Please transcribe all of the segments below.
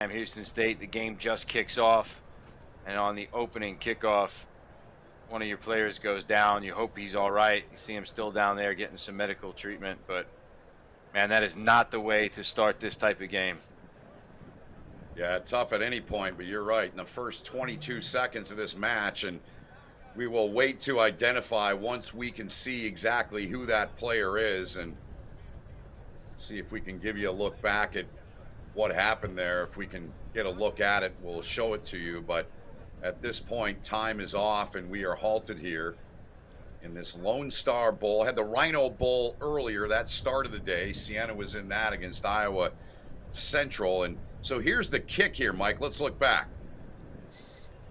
Houston State, the game just kicks off, and on the opening kickoff, one of your players goes down. You hope he's all right. You see him still down there getting some medical treatment, but man, that is not the way to start this type of game. Yeah, tough at any point, but you're right. In the first 22 seconds of this match, and we will wait to identify once we can see exactly who that player is and see if we can give you a look back at what happened there. If we can get a look at it, we'll show it to you. But at this point, time is off and we are halted here in this Lone Star Bowl. Had the Rhino Bowl earlier. That started the day. Siena was in that against Iowa Central. And so here's the kick here, Mike. Let's look back.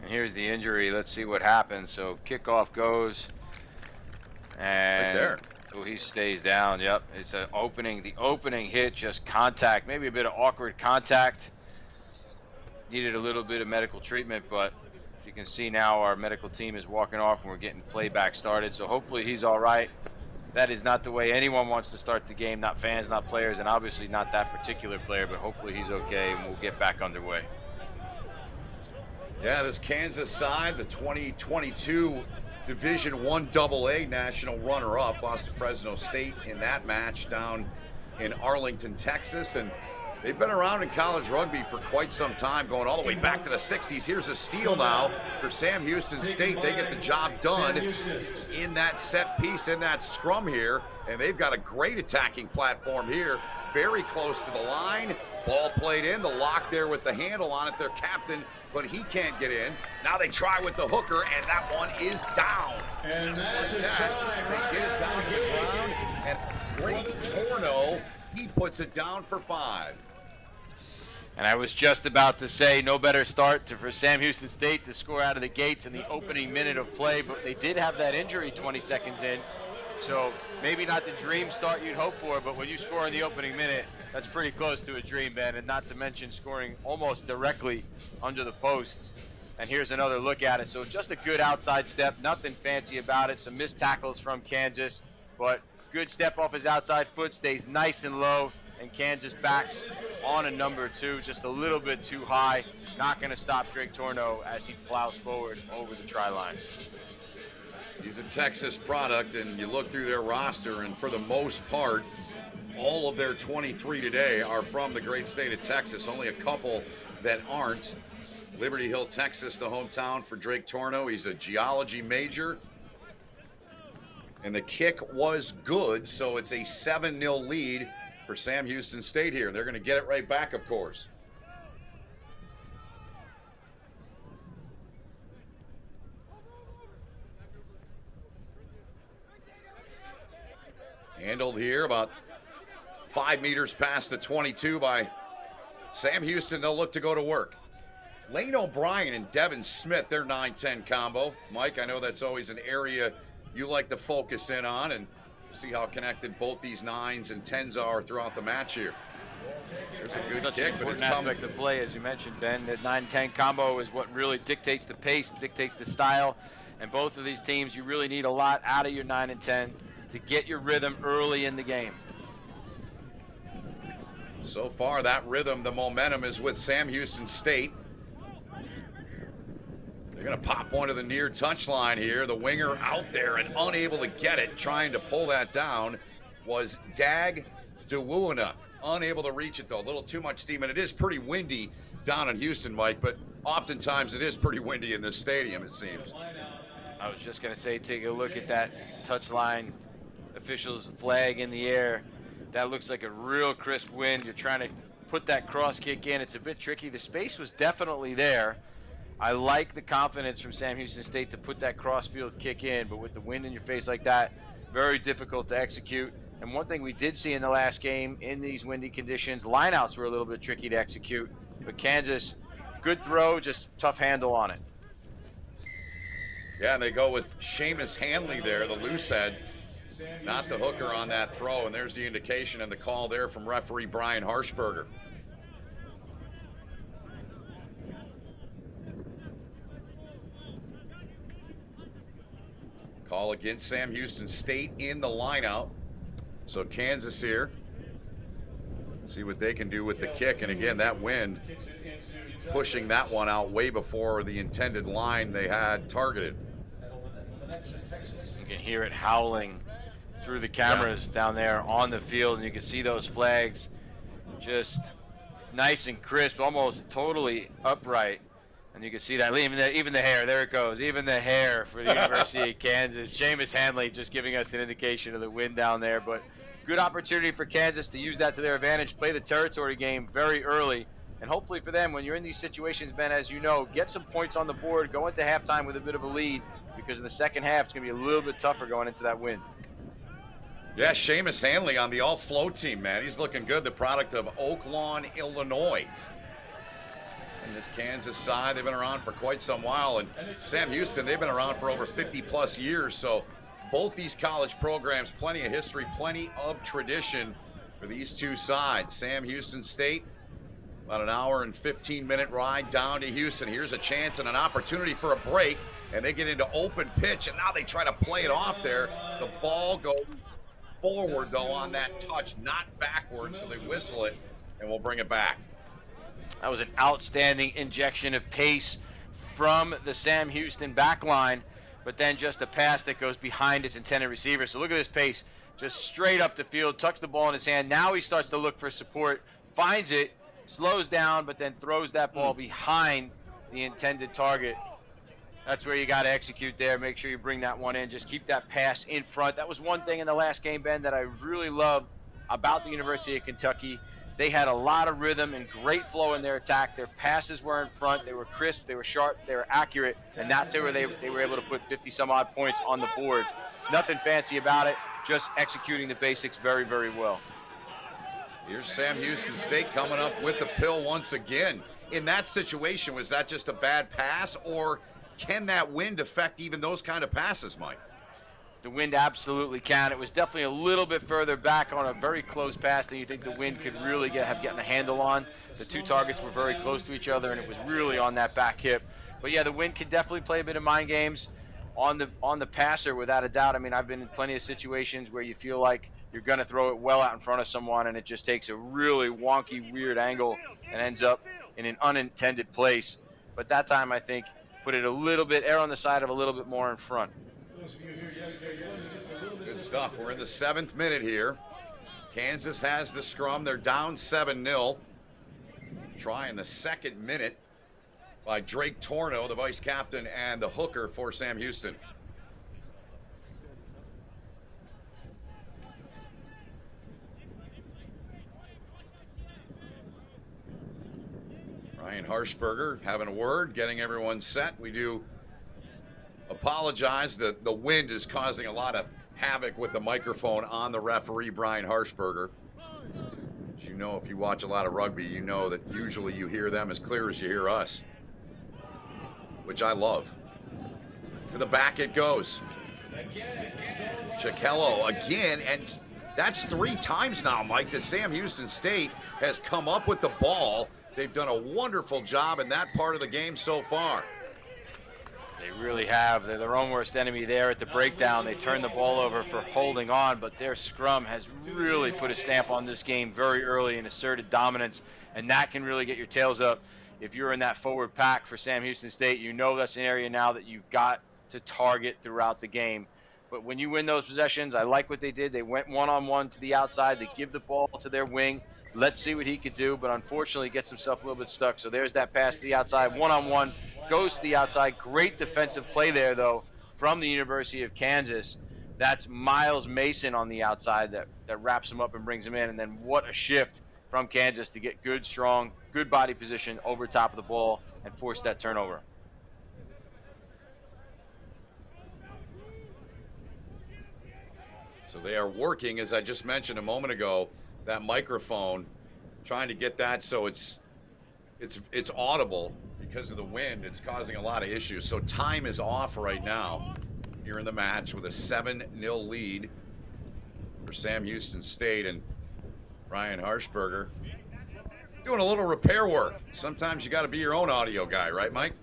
And here's the injury. Let's see what happens. So kickoff goes, Right and there. oh, he stays down. Yep, it's an opening. The opening hit, just contact, maybe a bit of awkward contact. Needed a little bit of medical treatment, but as you can see now, our medical team is walking off and we're getting playback started. So hopefully he's all right. That is not the way anyone wants to start the game, not fans, not players, and obviously not that particular player, but hopefully he's okay and we'll get back underway. Yeah, this Kansas side, the 2022 Division I AA national runner-up, lost to Fresno State in that match down in Arlington, Texas. And they've been around in college rugby for quite some time, going all the way back to the 60s. Here's a steal now for Sam Houston State. They get the job done in that set piece, in that scrum here. And they've got a great attacking platform here, very close to the line. Ball played in, the lock there with the handle on it, their captain, but he can't get in. Now they try with the hooker, and that one is down. And just that's like a that. try right They get it down to the ground, and Drake Torno, he puts it down for 5. And I was just about to say no better start for Sam Houston State to score out of the gates in the opening minute of play, but they did have that injury 20 seconds in. So maybe not the dream start you'd hope for, but when you score in the opening minute, that's pretty close to a dream, Ben, and not to mention scoring almost directly under the posts. And here's another look at it. So just a good outside step, nothing fancy about it. Some missed tackles from Kansas, but good step off his outside foot, stays nice and low, and Kansas backs on a number 2, just a little bit too high. Not going to stop Drake Torno as he plows forward over the try line. He's a Texas product, and you look through their roster, and for the most part, all of their 23 today are from the great state of Texas. Only a couple that aren't. Liberty Hill, Texas, the hometown for Drake Torno. He's a geology major. And the kick was good, so it's a 7-0 lead for Sam Houston State here. They're going to get it right back, of course. Handled here about 5 meters past the 22 by Sam Houston. They'll look to go to work. Lane O'Brien and Devin Smith, their 9-10 combo. Mike, I know that's always an area you like to focus in on and see how connected both these 9s and 10s are throughout the match here. There's a good Such kick, an but it's important aspect of play, as you mentioned, Ben. The 9-10 combo is what really dictates the pace, dictates the style. And both of these teams, you really need a lot out of your 9 and 10 to get your rhythm early in the game. So far, that rhythm, the momentum is with Sam Houston State. They're going to pop one to the near touchline here. The winger out there and unable to get it. Trying to pull that down was Dag DeWuena. Unable to reach it, though. A little too much steam, and it is pretty windy down in Houston, Mike, but oftentimes it is pretty windy in this stadium, it seems. I was just going to say, take a look at that touchline official's flag in the air. That looks like a real crisp wind. You're trying to put that cross kick in. It's a bit tricky. The space was definitely there. I like the confidence from Sam Houston State to put that cross-field kick in, but with the wind in your face like that, very difficult to execute. And one thing we did see in the last game, in these windy conditions, lineouts were a little bit tricky to execute. But Kansas, good throw, just tough handle on it. Yeah, and they go with Seamus Hanley there, the loose head, not the hooker on that throw. And there's the indication and the call there from referee Brian Harshberger. Call against Sam Houston State in the lineout. So Kansas here See what they can do with the kick. And again, that wind pushing that one out way before the intended line they had targeted. You can hear it howling through the Yeah. cameras down there on the field, and you can see those flags just nice and crisp, almost totally upright. And you can see that even the hair, there it goes, even the hair for the University of Kansas. Seamus Hanley just giving us an indication of the wind down there, but good opportunity for Kansas to use that to their advantage, play the territory game very early, and hopefully for them, when you're in these situations, Ben, as you know, get some points on the board, go into halftime with a bit of a lead, because in the second half, it's going to be a little bit tougher going into that win. Yeah, Seamus Hanley on the all-flow team, man. He's looking good, the product of Oak Lawn, Illinois. And this Kansas side, they've been around for quite some while. And Sam Houston, they've been around for over 50-plus years. So both these college programs, plenty of history, plenty of tradition for these two sides. Sam Houston State, about an hour and 15-minute ride down to Houston. Here's a chance and an opportunity for a break. And they get into open pitch, and now they try to play it off there. The ball goes forward, though, on that touch, not backwards, so they whistle it, and we'll bring it back. That was an outstanding injection of pace from the Sam Houston back line, but then just a pass that goes behind its intended receiver. So look at this pace, just straight up the field, tucks the ball in his hand. Now he starts to look for support, finds it, slows down, but then throws that ball behind the intended target. That's where you got to execute there. Make sure you bring that one in. Just keep that pass in front. That was one thing in the last game, Ben, that I really loved about the University of Kentucky. They had a lot of rhythm and great flow in their attack. Their passes were in front. They were crisp. They were sharp. They were accurate. And that's where they were able to put 50-some-odd points on the board. Nothing fancy about it. Just executing the basics very, very well. Here's Sam Houston State coming up with the pill once again. In that situation, was that just a bad pass, or can that wind affect even those kind of passes, Mike? The wind absolutely can. It was definitely a little bit further back on a very close pass than you think the wind could really have gotten a handle on. The two targets were very close to each other, and it was really on that back hip. But yeah, the wind can definitely play a bit of mind games on the passer, without a doubt. I mean, I've been in plenty of situations where you feel like you're going to throw it well out in front of someone, and it just takes a really wonky, weird angle and ends up in an unintended place. But that time, I think, put it a little bit, err on the side of a little bit more in front. Good stuff. We're in the 7th minute here. Kansas has the scrum. They're down 7-0. Try in the 2nd minute by Drake Torno, the vice captain and the hooker for Sam Houston. Ryan Harshberger having a word, getting everyone set. We do apologize that the wind is causing a lot of havoc with the microphone on the referee, Brian Harshberger. As you know, if you watch a lot of rugby, you know that usually you hear them as clear as you hear us, which I love. To the back it goes. Chikello again, and that's 3 times now, Mike, that Sam Houston State has come up with the ball. They've done a wonderful job in that part of the game so far. They really have. They're their own worst enemy there at the breakdown. They turned the ball over for holding on, but their scrum has really put a stamp on this game very early and asserted dominance, and that can really get your tails up. If you're in that forward pack for Sam Houston State, you know that's an area now that you've got to target throughout the game. But when you win those possessions, I like what they did. They went one-on-one to the outside. They give the ball to their wing. Let's see what he could do, but unfortunately gets himself a little bit stuck. So there's that pass to the outside. One-on-one, goes to the outside. Great defensive play there, though, from the University of Kansas. That's Miles Mason on the outside that wraps him up and brings him in. And then what a shift from Kansas to get good, strong, good body position over top of the ball and force that turnover. So they are working, as I just mentioned a moment ago, that microphone, trying to get that so it's audible. Because of the wind, it's causing a lot of issues. So time is off right now here in the match with a 7-0 lead for Sam Houston State, and Ryan Harshberger doing a little repair work. Sometimes you got to be your own audio guy, right, Mike?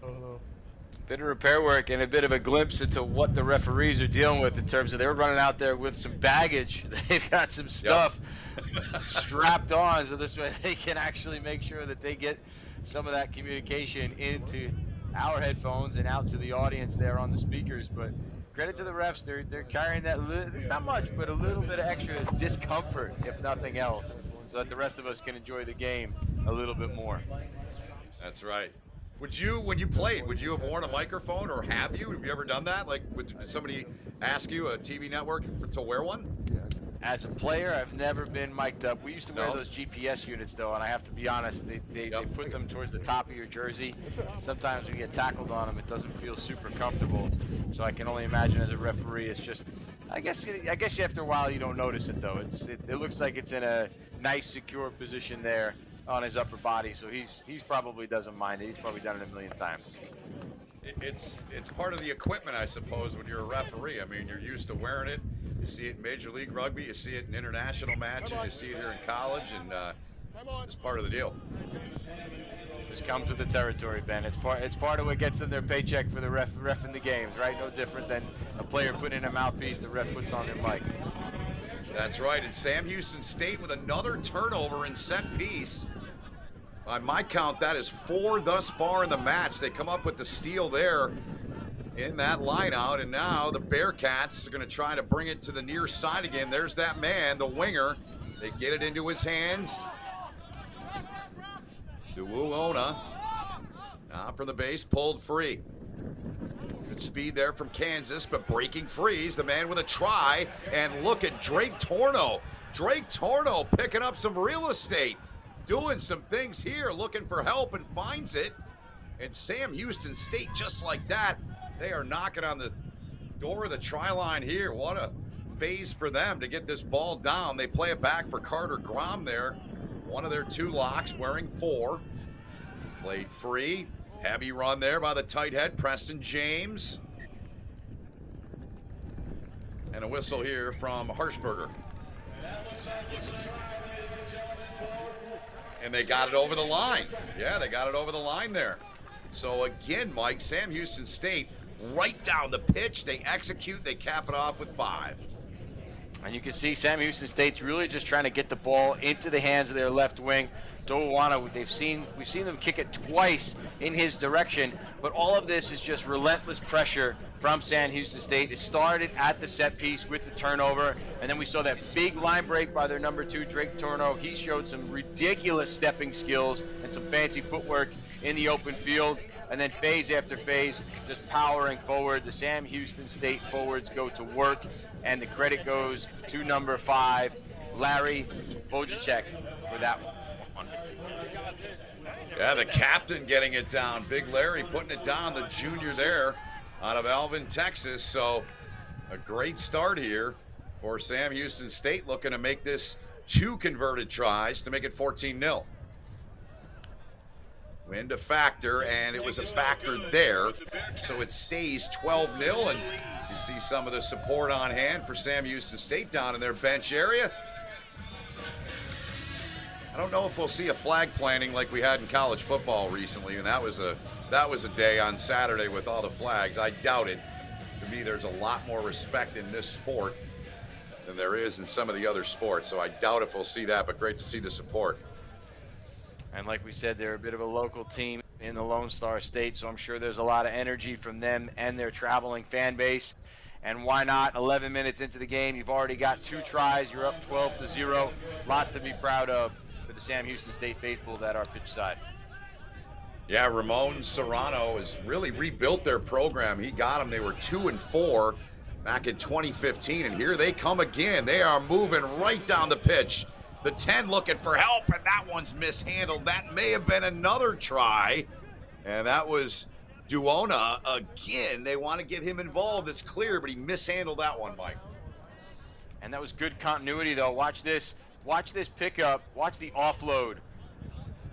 Bit of repair work and a bit of a glimpse into what the referees are dealing with in terms of they're running out there with some baggage. They've got some Yep. stuff strapped on, so this way they can actually make sure that they get some of that communication into our headphones and out to the audience there on the speakers. But credit to the refs, they're carrying that. It's not much, but a little bit of extra discomfort, if nothing else, so that the rest of us can enjoy the game a little bit more. That's right. Would you, when you played, would you have worn a microphone, or have you? Have you ever done that? Like, did somebody ask you, a TV network, to wear one? As a player, I've never been mic'd up. We used to wear No? those GPS units, though, and I have to be honest, they Yep. put them towards the top of your jersey. Sometimes when you get tackled on them, it doesn't feel super comfortable. So I can only imagine as a referee, it's just, I guess after a while you don't notice it, though. It looks like it's in a nice, secure position there on his upper body, so he's probably doesn't mind it. He's probably done it a million times. It's part of the equipment, I suppose, when you're a referee. I mean, you're used to wearing it. You see it in Major League Rugby. You see it in international matches. You see it here in college, and it's part of the deal. Just comes with the territory, Ben. It's part of what gets them their paycheck for the ref in the games, right? No different than a player putting in a mouthpiece the ref puts on their mic. That's right. And Sam Houston State with another turnover in set piece. By my count, that is 4 thus far in the match. They come up with the steal there in that line out, and now the Bearcats are going to try to bring it to the near side again. There's that man, the winger. They get it into his hands. Duwuona, now from the base, pulled free. Good speed there from Kansas, but breaking free is the man with a try. And look at Drake Torno. Drake Torno picking up some real estate, doing some things here, looking for help, and finds it. And Sam Houston State, just like that, they are knocking on the door of the try line here. What a phase for them to get this ball down. They play it back for Carter Grom there. One of their 2 locks, wearing 4. Played free. Heavy run there by the tight head, Preston James. And a whistle here from Harshberger. And they got it over the line. Yeah, they got it over the line there. So again, Mike, Sam Houston State right down the pitch. They execute, they cap it off with 5. And you can see Sam Houston State's really just trying to get the ball into the hands of their left wing. Dowana, we've seen them kick it twice in his direction, but all of this is just relentless pressure from Sam Houston State. It started at the set piece with the turnover, and then we saw that big line break by their number 2, Drake Torno. He showed some ridiculous stepping skills and some fancy footwork in the open field, and then phase after phase, just powering forward. The Sam Houston State forwards go to work, and the credit goes to number 5, Larry Vojacek, for that one. Yeah, the captain getting it down. Big Larry putting it down, the junior there out of Alvin, Texas. So a great start here for Sam Houston State, looking to make this 2 converted tries to make it 14-0. Wind a factor, and it was a factor there. So it stays 12-0, and you see some of the support on hand for Sam Houston State down in their bench area. I don't know if we'll see a flag planting like we had in college football recently, and that was a day on Saturday with all the flags. I doubt it. To me, there's a lot more respect in this sport than there is in some of the other sports, so I doubt if we'll see that, but great to see the support. And like we said, they're a bit of a local team in the Lone Star State, so I'm sure there's a lot of energy from them and their traveling fan base. And why not? 11 minutes into the game, you've already got 2 tries. You're up 12-0. Lots to be proud of for the Sam Houston State faithful that are pitch side. Yeah, Ramon Serrano has really rebuilt their program. He got them. They were 2-4 back in 2015, and here they come again. They are moving right down the pitch. The 10 looking for help, and that one's mishandled. That may have been another try, and that was Duona again. They want to get him involved. It's clear, but he mishandled that one, Mike. And that was good continuity, though. Watch this. Watch this pickup. Watch the offload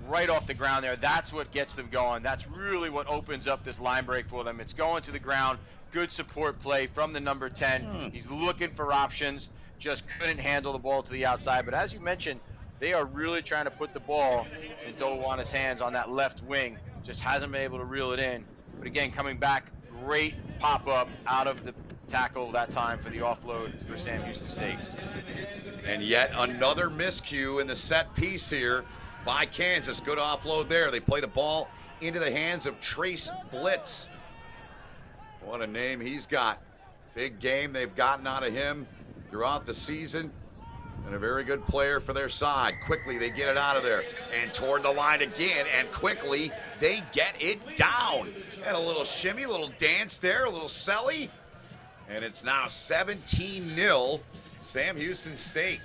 right off the ground there. That's what gets them going. That's really what opens up this line break for them. It's going to the ground. Good support play from the number 10. He's looking for options. Just couldn't handle the ball to the outside. But as you mentioned, they are really trying to put the ball in Dowana's hands on that left wing. Just hasn't been able to reel it in. But again, coming back, great pop up out of the tackle that time for the offload for Sam Houston State. And yet another miscue in the set piece here by Kansas. Good offload there. They play the ball into the hands of Trace Blitz. What a name he's got. Big game they've gotten out of him throughout the season. And a very good player for their side. Quickly, they get it out of there. And toward the line again. And quickly, they get it down. And a little shimmy, a little dance there, a little celly. And it's now 17-0 Sam Houston State.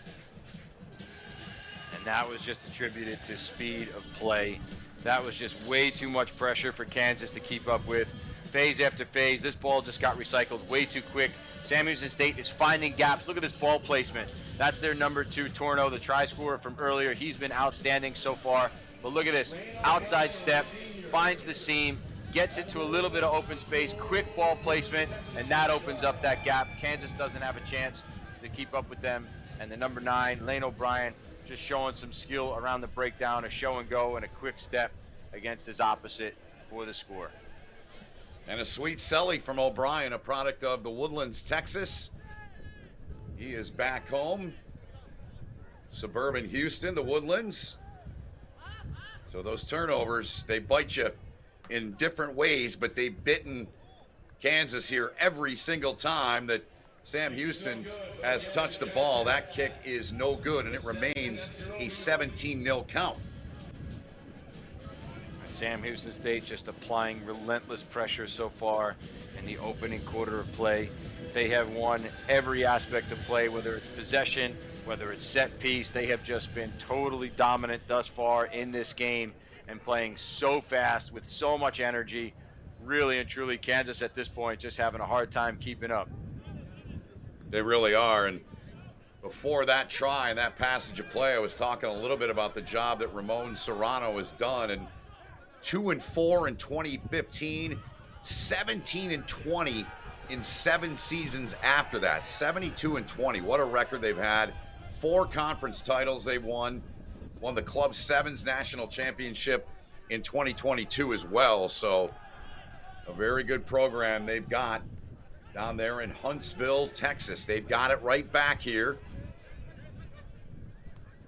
And that was just attributed to speed of play. That was just way too much pressure for Kansas to keep up with. Phase after phase, this ball just got recycled way too quick. Sam Houston State is finding gaps. Look at this ball placement. That's their number 2, Torno, the try scorer from earlier. He's been outstanding so far. But look at this, outside step, finds the seam, gets it to a little bit of open space, quick ball placement, and that opens up that gap. Kansas doesn't have a chance to keep up with them. And the number 9, Lane O'Brien, just showing some skill around the breakdown, a show and go, and a quick step against his opposite for the score. And a sweet celly from O'Brien, a product of the Woodlands, Texas. He is back home. Suburban Houston, the Woodlands. So those turnovers, they bite you in different ways, but they've bitten Kansas here every single time that Sam Houston has touched the ball. That kick is no good, and it remains a 17-0 count. Sam Houston State just applying relentless pressure so far in the opening quarter of play. They have won every aspect of play, whether it's possession, whether it's set piece. They have just been totally dominant thus far in this game and playing so fast with so much energy. Really and truly, Kansas at this point just having a hard time keeping up. They really are. And before that try and that passage of play, I was talking a little bit about the job that Ramon Serrano has done. And 2-4 in 2015, 17-20 in 7 seasons after that. 72-20. What a record they've had. 4 conference titles they've won. Won the Club Sevens National Championship in 2022 as well. So a very good program they've got down there in Huntsville, Texas. They've got it right back here.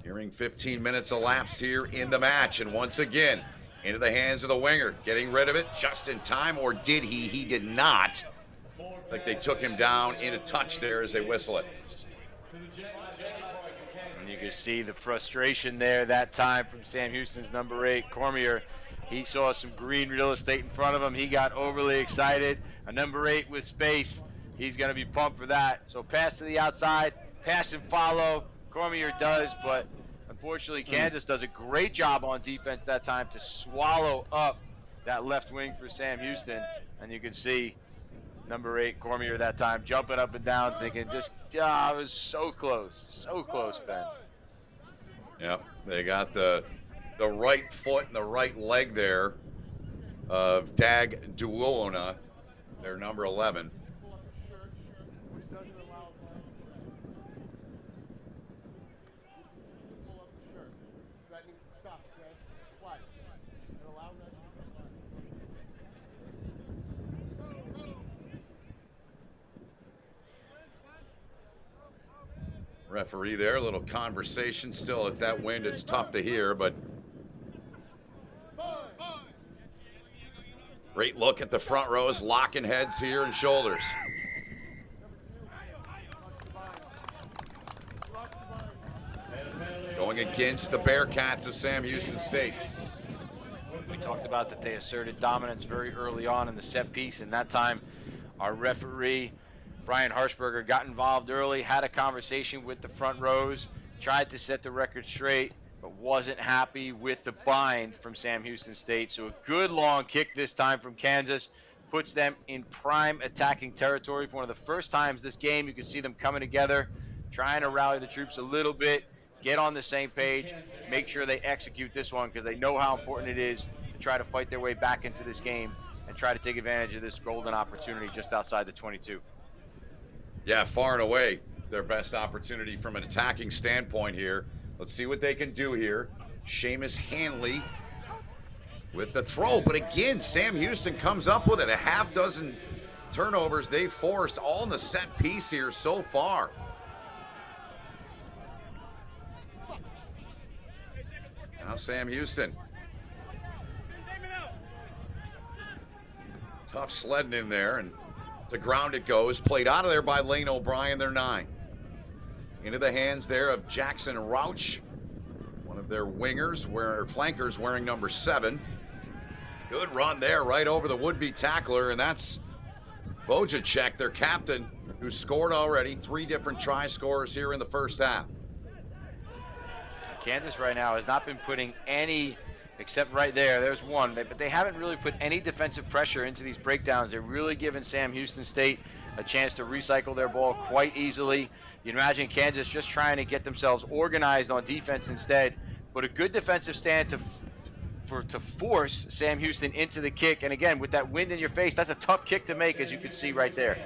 Nearing 15 minutes elapsed here in the match. And once again, into the hands of the winger, getting rid of it just in time, or did he? He did not. Like they took him down in a touch there as they whistle it. And you can see the frustration there that time from Sam Houston's number 8, Cormier. He saw some green real estate in front of him. He got overly excited. A number 8 with space. He's going to be pumped for that. So pass to the outside, pass and follow. Cormier does, but unfortunately, Kansas does a great job on defense that time to swallow up that left wing for Sam Houston. And you can see number 8, Cormier that time, jumping up and down, thinking just, it was so close, Ben. Yep, they got the right foot and the right leg there of Dag Duona, their number 11. Referee there, a little conversation. Still at that wind, it's tough to hear, but great look at the front rows, locking heads here and shoulders. Going against the Bearcats of Sam Houston State. We talked about that they asserted dominance very early on in the set piece, and that time our referee Brian Harshberger got involved early, had a conversation with the front rows, tried to set the record straight, but wasn't happy with the bind from Sam Houston State. So a good long kick this time from Kansas puts them in prime attacking territory. For one of the first times this game, you can see them coming together, trying to rally the troops a little bit, get on the same page, make sure they execute this one because they know how important it is to try to fight their way back into this game and try to take advantage of this golden opportunity just outside the 22. Yeah, far and away their best opportunity from an attacking standpoint here. Let's see what they can do here. Seamus Hanley with the throw. But again, Sam Houston comes up with it. A half dozen turnovers they've forced, all in the set piece here so far. Now Sam Houston. Tough sledding in there, and to ground it goes. Played out of there by Lane O'Brien, their 9. Into the hands there of Jackson Rauch, one of their wingers, flankers wearing number 7. Good run there, right over the would-be tackler, and that's Wojciech, their captain, who scored already. 3 different try scorers here in the first half. Kansas right now has not been putting any, except right there's one, but they haven't really put any defensive pressure into these breakdowns. They're really giving Sam Houston State a chance to recycle their ball quite easily. You imagine Kansas just trying to get themselves organized on defense instead, but a good defensive stand to force Sam Houston into the kick. And again, with that wind in your face, that's a tough kick to make, as you can see right there.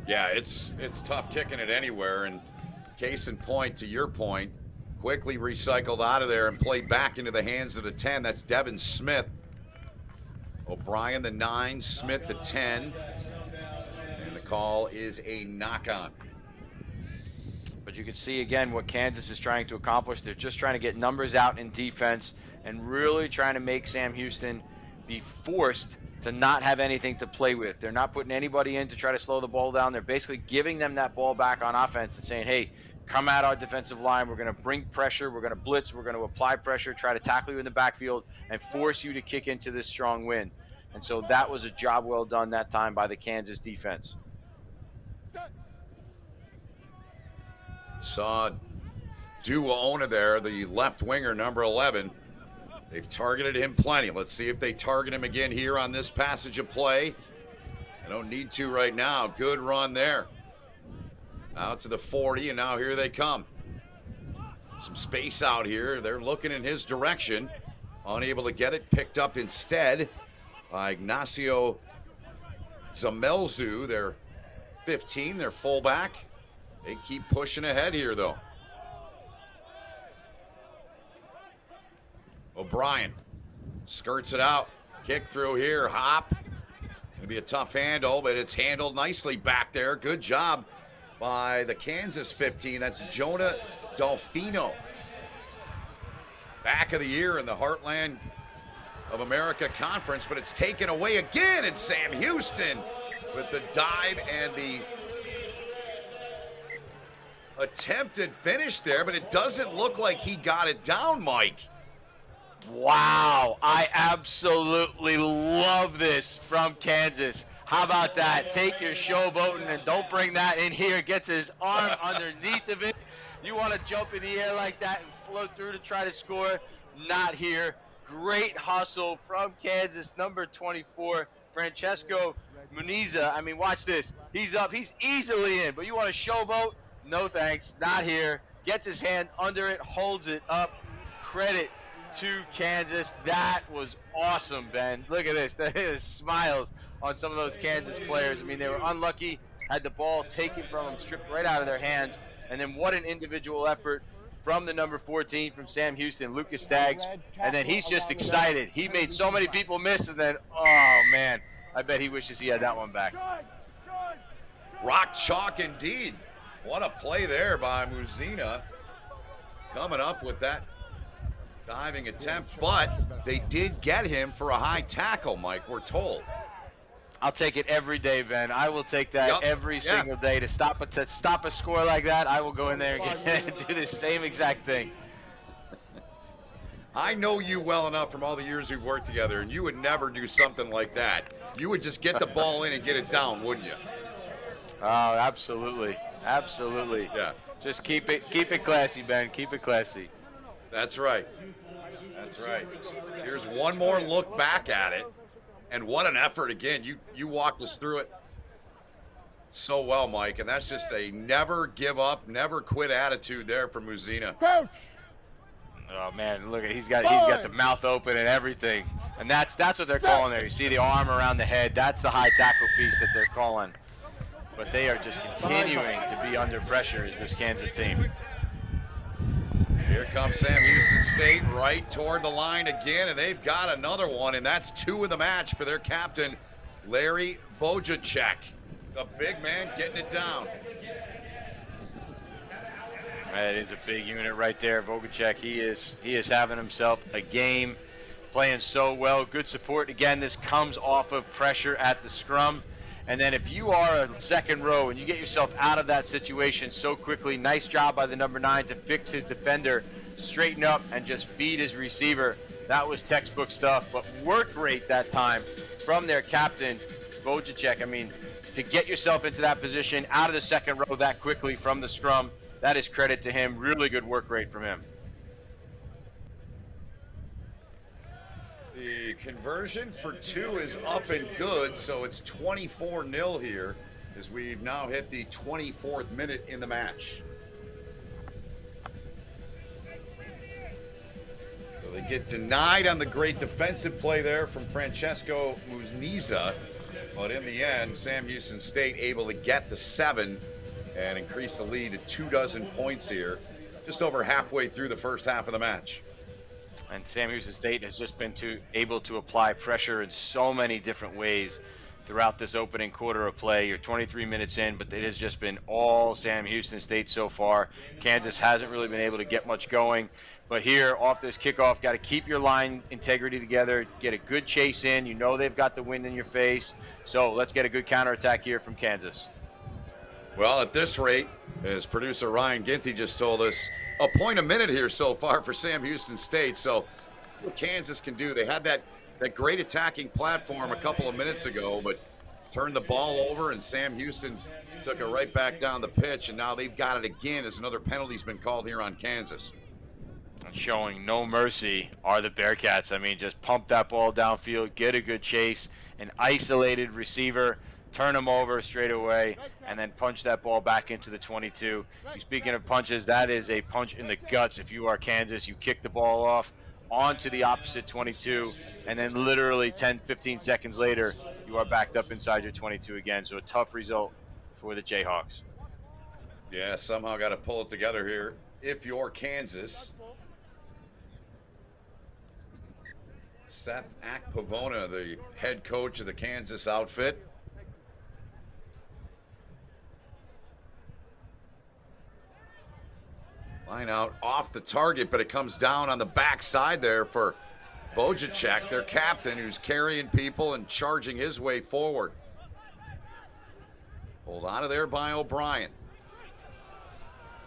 Yeah, it's tough kicking it anywhere, and case in point, to your point, quickly recycled out of there and played back into the hands of the 10. That's Devin Smith. O'Brien, the 9, Smith, the 10. And the call is a knock-on. But you can see, again, what Kansas is trying to accomplish. They're just trying to get numbers out in defense and really trying to make Sam Houston be forced to not have anything to play with. They're not putting anybody in to try to slow the ball down. They're basically giving them that ball back on offense and saying, hey, come at our defensive line. We're going to bring pressure. We're going to blitz. We're going to apply pressure, try to tackle you in the backfield, and force you to kick into this strong wind. And so that was a job well done that time by the Kansas defense. Saw Duona there, the left winger, number 11. They've targeted him plenty. Let's see if they target him again here on this passage of play. I don't need to right now. Good run there. Out to the 40, and now here they come. Some space out here. They're looking in his direction. Unable to get it. Picked up instead by Ignacio Zamelzu, their 15, their fullback. They keep pushing ahead here, though. O'Brien skirts it out. Kick through here. Hop. Going to be a tough handle, but it's handled nicely back there. Good job by the Kansas 15. That's Jonah Dolfino. Back of the year in the Heartland of America Conference, but it's taken away again. It's Sam Houston with the dive and the attempted finish there, but it doesn't look like he got it down, Mike. Wow, I absolutely love this from Kansas. How about that? Take your showboating and don't bring that in here. Gets his arm underneath of it. You want to jump in the air like that and float through to try to score? Not here. Great hustle from Kansas, number 24, Francesco Muniza. I mean, watch this. He's up. He's easily in, but you want to showboat? No thanks. Not here. Gets his hand under it, holds it up. Credit to Kansas. That was awesome, Ben. Look at this. The smiles on some of those Kansas players. I mean, they were unlucky, had the ball taken from them, stripped right out of their hands. And then what an individual effort from the number 14 from Sam Houston, Lucas Staggs. And then he's just excited. He made so many people miss, and then, oh, man, I bet he wishes he had that one back. Rock chalk indeed. What a play there by Muzina. Coming up with that diving attempt, but they did get him for a high tackle, Mike, we're told. I'll take it every day, Ben. I will take that every single day. To stop a score like that, I will go in there and do the same exact thing. I know you well enough from all the years we've worked together, and you would never do something like that. You would just get the ball in and get it down, wouldn't you? Oh, absolutely. Absolutely. Yeah. Just keep it classy, Ben. Keep it classy. That's right. That's right. Here's one more look back at it. And what an effort again. You walked us through it so well, Mike. And that's just a never give up, never quit attitude there for Muzina. Coach. Oh man, look at he's got the mouth open and everything. And that's what they're calling there. You see the arm around the head. That's the high tackle piece that they're calling. But they are just continuing to be under pressure as this Kansas team. Here comes Sam Houston State right toward the line again, and they've got another one, and that's 2 in the match for their captain, Larry Bojacek. The big man getting it down. That is a big unit right there, Vogacek. He is having himself a game, playing so well. Good support. Again, this comes off of pressure at the scrum. And then if you are a second row and you get yourself out of that situation so quickly, nice job by the number 9 to fix his defender, straighten up, and just feed his receiver. That was textbook stuff, but work rate that time from their captain, Vogacek. I mean, to get yourself into that position out of the second row that quickly from the scrum, that is credit to him. Really good work rate from him. The conversion for 2 is up and good, so it's 24-0 here as we've now hit the 24th minute in the match. So they get denied on the great defensive play there from Francesco Muzniza, but in the end, Sam Houston State able to get the 7 and increase the lead to 24 points here, just over halfway through the first half of the match. And Sam Houston State has just been able to apply pressure in so many different ways throughout this opening quarter of play. You're 23 minutes in, but it has just been all Sam Houston State so far. Kansas hasn't really been able to get much going. But here, off this kickoff, got to keep your line integrity together, get a good chase in. You know they've got the wind in your face. So let's get a good counterattack here from Kansas. Well, at this rate, as producer Ryan Ginty just told us, a point a minute here so far for Sam Houston State. So what Kansas can do, they had that great attacking platform a couple of minutes ago, but turned the ball over, and Sam Houston took it right back down the pitch, and now they've got it again as another penalty's been called here on Kansas. Showing no mercy are the Bearcats. I mean, just pump that ball downfield, get a good chase, an isolated receiver, turn him over straight away, and then punch that ball back into the 22. Speaking of punches, that is a punch in the guts. If you are Kansas, you kick the ball off onto the opposite 22, and then literally 10, 15 seconds later, you are backed up inside your 22 again. So a tough result for the Jayhawks. Yeah, somehow got to pull it together here if you're Kansas. Seth Akpavona, the head coach of the Kansas outfit. Line out off the target, but it comes down on the backside there for Vojacek, their captain, who's carrying people and charging his way forward. Pulled out of there by O'Brien.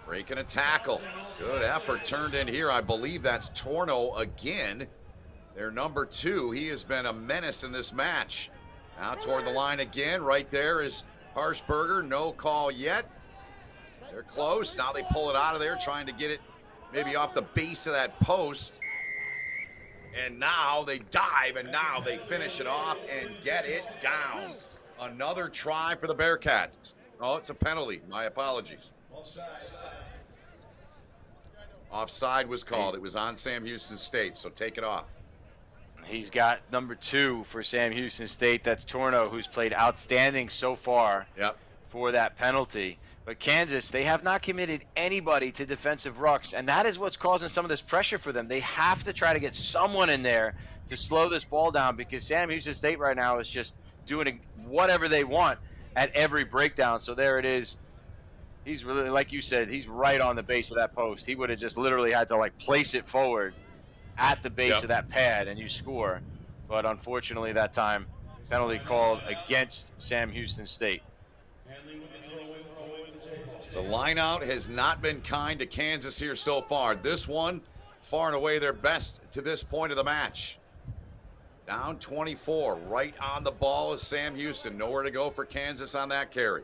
Breaking a tackle. Good effort turned in here. I believe that's Torno again. Their number 2. He has been a menace in this match. Now toward the line again. Right there is Harshberger. No call yet. They're close. Now they pull it out of there, trying to get it maybe off the base of that post. And now they dive, and now they finish it off and get it down. Another try for the Bearcats. Oh, it's a penalty. My apologies. Offside was called. It was on Sam Houston State, so take it off. He's got number 2 for Sam Houston State. That's Torno, who's played outstanding so far for that penalty. But Kansas, they have not committed anybody to defensive rucks, and that is what's causing some of this pressure for them. They have to try to get someone in there to slow this ball down, because Sam Houston State right now is just doing whatever they want at every breakdown. So there it is. He's really, like you said, he's right on the base of that post. He would have just literally had to place it forward at the base of that pad, and you score. But unfortunately that time, penalty called against Sam Houston State. The lineout has not been kind to Kansas here so far. This one, far and away their best to this point of the match. Down 24, right on the ball is Sam Houston. Nowhere to go for Kansas on that carry.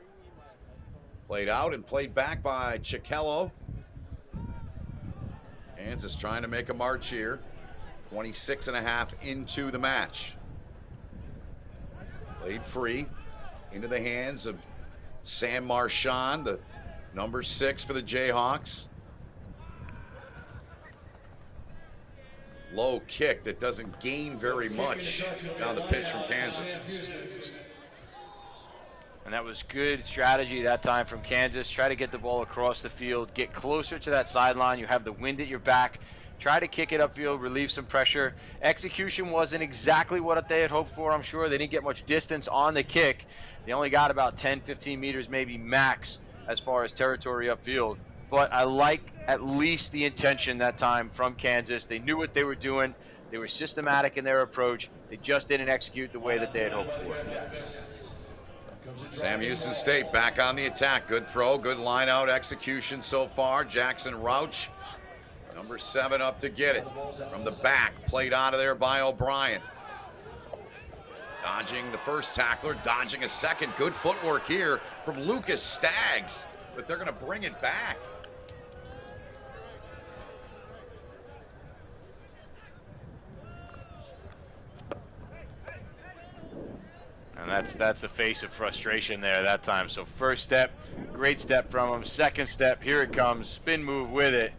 Played out and played back by Chikello. Kansas trying to make a march here. 26 and a half into the match. Played free into the hands of Sam Marchand, the number 6 for the Jayhawks. Low kick that doesn't gain very much down the pitch from Kansas. And that was good strategy that time from Kansas. Try to get the ball across the field, get closer to that sideline. You have the wind at your back. Try to kick it upfield, relieve some pressure. Execution wasn't exactly what they had hoped for, I'm sure. They didn't get much distance on the kick. They only got about 10, 15 meters, maybe max, as far as territory upfield. But I like at least the intention that time from Kansas. They knew what they were doing. They were systematic in their approach. They just didn't execute the way that they had hoped for. Sam Houston State back on the attack. Good throw, good line out execution so far. Jackson Rauch, number 7, up to get it. From the back, played out of there by O'Brien. Dodging the first tackler, dodging a second. Good footwork here from Lucas Staggs, but they're going to bring it back. And that's the face of frustration there that time. So first step, great step from him. Second step, here it comes, spin move with it.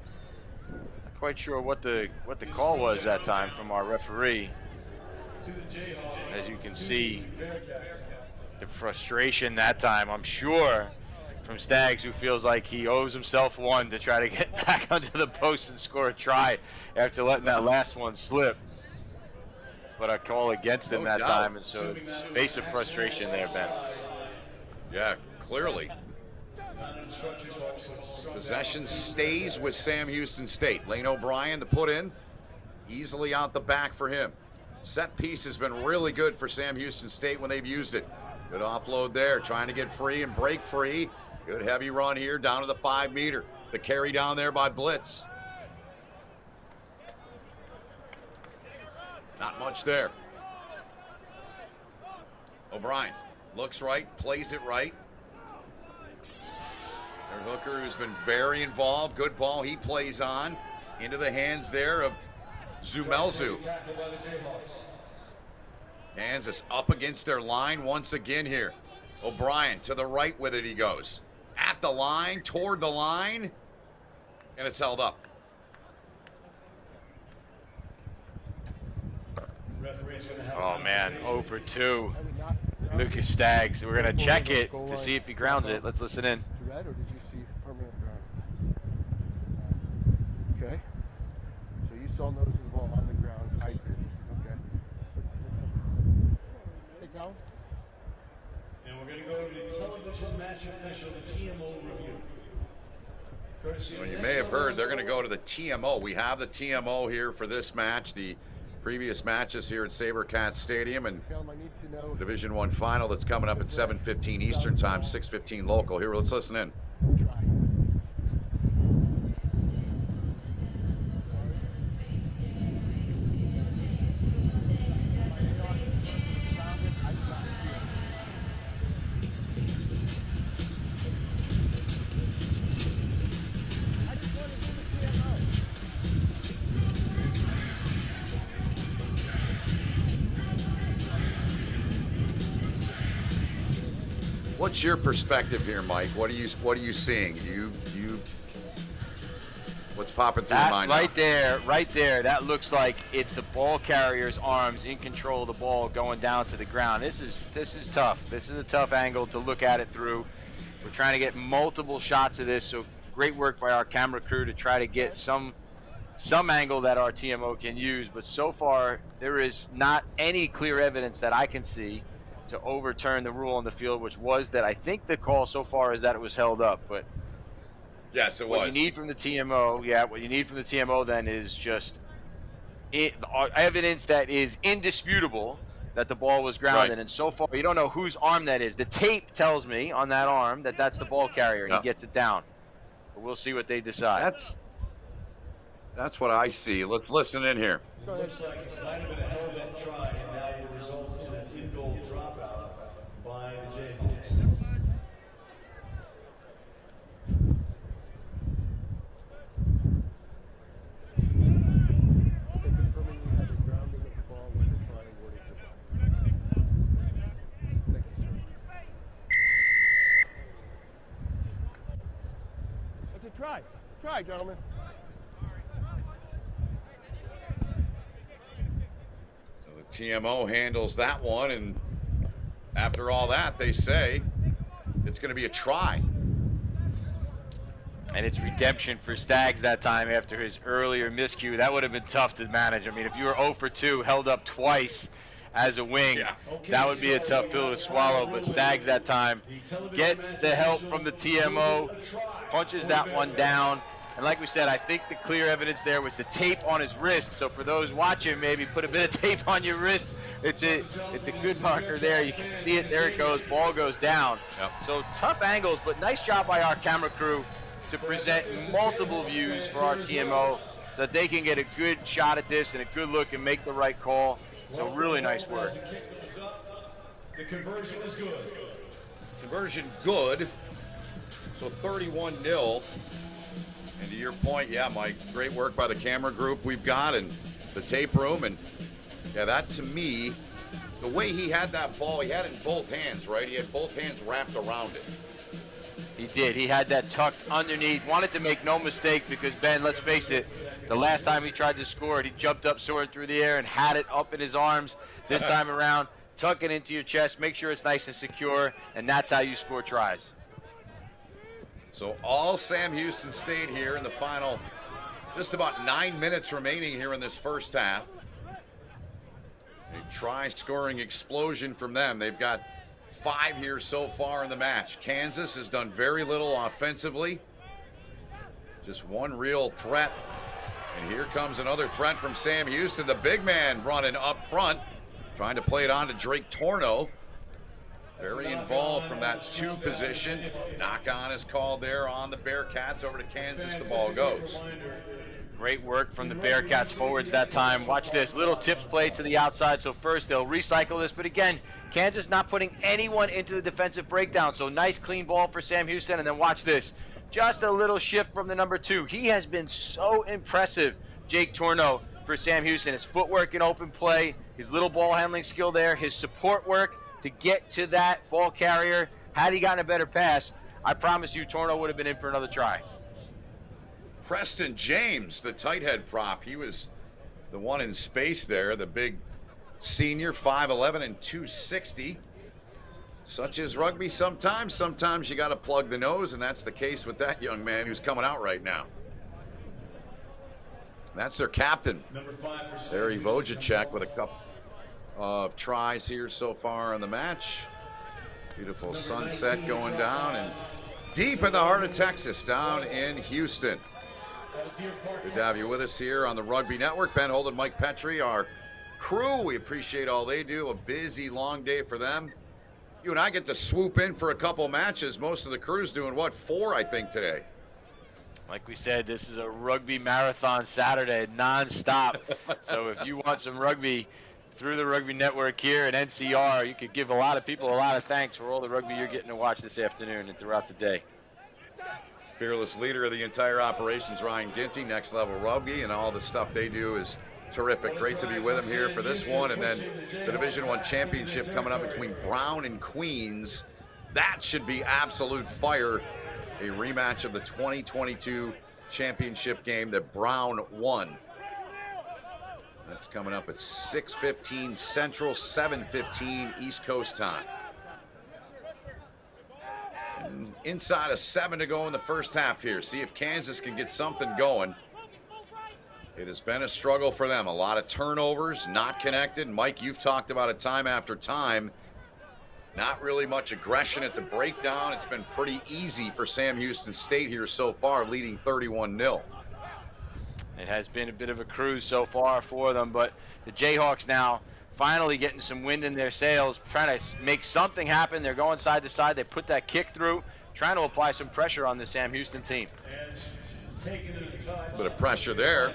Not quite sure what the call was that time from our referee. As you can see, the frustration that time, I'm sure, from Staggs, who feels like he owes himself one to try to get back under the post and score a try after letting that last one slip. But a call against him that time, and so face of frustration there, Ben. Yeah, clearly. Possession stays with Sam Houston State. Lane O'Brien, the put in, easily out the back for him. Set piece has been really good for Sam Houston State when they've used it. Good offload there, trying to get free and break free. Good heavy run here down to the 5 meter. The carry down there by Blitz. Not much there. O'Brien looks right, plays it right. Their hooker, who's been very involved. Good ball he plays on. Into the hands there of Zumelzu. Kansas up against their line once again here. O'Brien to the right with it he goes. At the line, toward the line, and it's held up. Oh man, 0 for 2. Lucas Staggs. We're gonna check it to see if he grounds it. Let's listen in. Red, or did you see permanent ground? Okay. So you saw nose of the ball on the ground. I did. Okay. Let's down. And we're going to go to the television match official, the TMO review. Well, you may have heard they're going to go to the TMO. We have the TMO here for this match. The previous matches here at SaberCats Stadium and Division I final that's coming up at 7:15 Eastern Time, 6:15 local. Here, let's listen in. What's your perspective here, Mike? What are you seeing? What's popping through your mind now? Right there, that looks like it's the ball carrier's arms in control of the ball going down to the ground. This is tough. This is a tough angle to look at it through. We're trying to get multiple shots of this, so great work by our camera crew to try to get some angle that our TMO can use, but so far there is not any clear evidence that I can see to overturn the rule on the field, which was that I think the call so far is that it was held up. But yes, it was. What you need from the TMO, then is just evidence that is indisputable that the ball was grounded. Right. And so far, you don't know whose arm that is. The tape tells me on that arm that that's the ball carrier, and he gets it down. But we'll see what they decide. That's what I see. Let's listen in here. Looks like it might have been a hell of a try, and now it results in an in-goal dropout by the Jayhawks. Confirming we had a grounding of the ball with a try awarded to Buck. Thank you, sir. It's a try. Try, gentlemen. TMO handles that one, and after all that, they say it's going to be a try. And it's redemption for Staggs that time after his earlier miscue. That would have been tough to manage. I mean, if you were 0 for 2, held up twice as a wing, Yeah. that would be a tough pill to swallow. But Staggs that time gets the help from the TMO, punches that one down. And like we said, I think the clear evidence there was the tape on his wrist. So for those watching, maybe put a bit of tape on your wrist. It's a good marker there. You can see it. There it goes. Ball goes down. Yep. So tough angles, but nice job by our camera crew to present multiple views for our TMO so that they can get a good shot at this and a good look and make the right call. So really nice work. The conversion is good. Conversion good. So 31-0. And to your point, yeah, Mike, great work by the camera group we've got and the tape room. And yeah, that to me, the way he had that ball, he had it in both hands, right? He had both hands wrapped around it. He did. He had that tucked underneath. Wanted to make no mistake because, Ben, let's face it, the last time he tried to score it, he jumped up, soared through the air, and had it up in his arms. This time around, tuck it into your chest, make sure it's nice and secure, and that's how you score tries. So all Sam Houston State here in the final, just about 9 minutes remaining here in this first half. A try-scoring explosion from them. They've got 5 here so far in the match. Kansas has done very little offensively. Just one real threat. And here comes another threat from Sam Houston. The big man running up front, trying to play it on to Drake Torno. Very involved from that 2 position. Knock on is called there on the Bearcats. Over to Kansas, the ball goes. Great work from the Bearcats forwards that time. Watch this, little tips play to the outside. So first they'll recycle this, but again, Kansas not putting anyone into the defensive breakdown. So nice clean ball for Sam Houston, and then watch this. Just a little shift from the number 2. He has been so impressive, Jake Torno, for Sam Houston. His footwork in open play, his little ball handling skill there, his support work to get to that ball carrier. Had he gotten a better pass, I promise you Torno would have been in for another try. Preston James, the tight head prop. He was the one in space there, the big senior, 5'11" and 260. Such is rugby sometimes. Sometimes you got to plug the nose, and that's the case with that young man who's coming out right now. That's their captain, Larry Vojacek, with a couple of tries here so far in the match. Beautiful sunset going down, and deep in the heart of Texas, down in Houston. Good to have you with us here on the Rugby Network. Ben Holden, Mike Petrie, our crew. We appreciate all they do. A busy, long day for them. You and I get to swoop in for a couple matches. Most of the crew's doing, what, 4, I think, today. Like we said, this is a rugby marathon Saturday, non-stop. So if you want some rugby through the Rugby Network here at NCR, you could give a lot of people a lot of thanks for all the rugby you're getting to watch this afternoon and throughout the day. Fearless leader of the entire operations, Ryan Ginty, Next Level Rugby, and all the stuff they do is terrific. Great to be with him here for this one, and then the Division I championship coming up between Brown and Queens. That should be absolute fire. A rematch of the 2022 championship game that Brown won. That's coming up at 6:15 Central, 7:15 East Coast time. And inside of 7 to go in the first half here. See if Kansas can get something going. It has been a struggle for them. A lot of turnovers, not connected. Mike, you've talked about it time after time. Not really much aggression at the breakdown. It's been pretty easy for Sam Houston State here so far, leading 31-0. It has been a bit of a cruise so far for them, but the Jayhawks now finally getting some wind in their sails, trying to make something happen. They're going side to side. They put that kick through, trying to apply some pressure on the Sam Houston team. A bit of pressure there.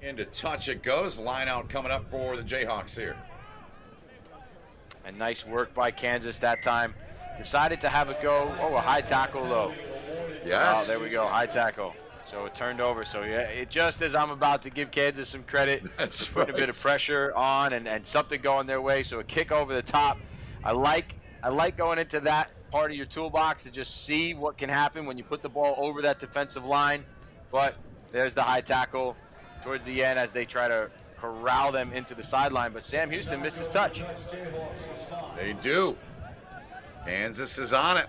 Into touch it goes. Line out coming up for the Jayhawks here. And nice work by Kansas that time. Decided to have a go. Oh, a high tackle though. Yes. Oh, there we go, high tackle. So it turned over. So yeah, it just as I'm about to give Kansas some credit, That's putting a bit of pressure on and something going their way. So a kick over the top. I like going into that part of your toolbox to just see what can happen when you put the ball over that defensive line. But there's the high tackle towards the end as they try to corral them into the sideline. But Sam Houston misses touch. They do. Kansas is on it.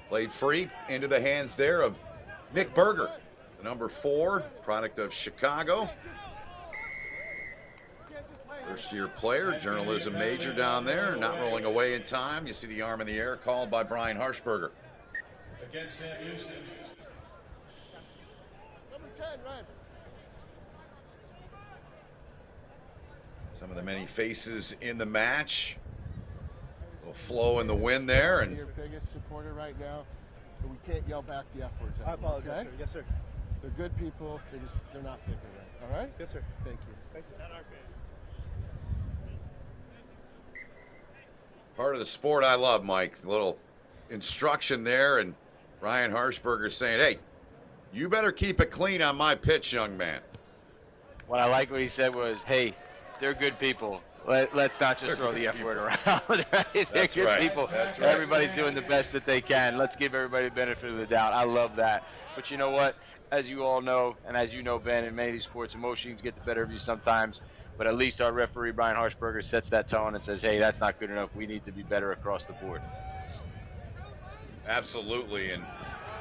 Played free into the hands there of Nick Berger, the number 4, product of Chicago. First-year player, journalism major down there, not rolling away in time. You see the arm in the air called by Brian Harshberger. Against Sam Houston. Number 10, red. Some of the many faces in the match will flow in the wind there. And Your biggest supporter right now, but we can't yell back the F words at I them, apologize, okay? sir. Yes, sir. They're good people. They're not thinking right. All right? Yes, sir. Thank you. Thank you. part of the sport I love, Mike. A little instruction there, and Ryan Harshberger saying, hey, you better keep it clean on my pitch, young man. What I like what he said was, hey, they're good people. Let's not just throw the F word around. They're That's good right. people. That's right. Everybody's doing the best that they can. Let's give everybody the benefit of the doubt. I love that. But you know what? As you all know, and as you know, Ben, in many of these sports, emotions get the better of you sometimes. But at least our referee, Brian Harshberger, sets that tone and says, hey, that's not good enough. We need to be better across the board. Absolutely, and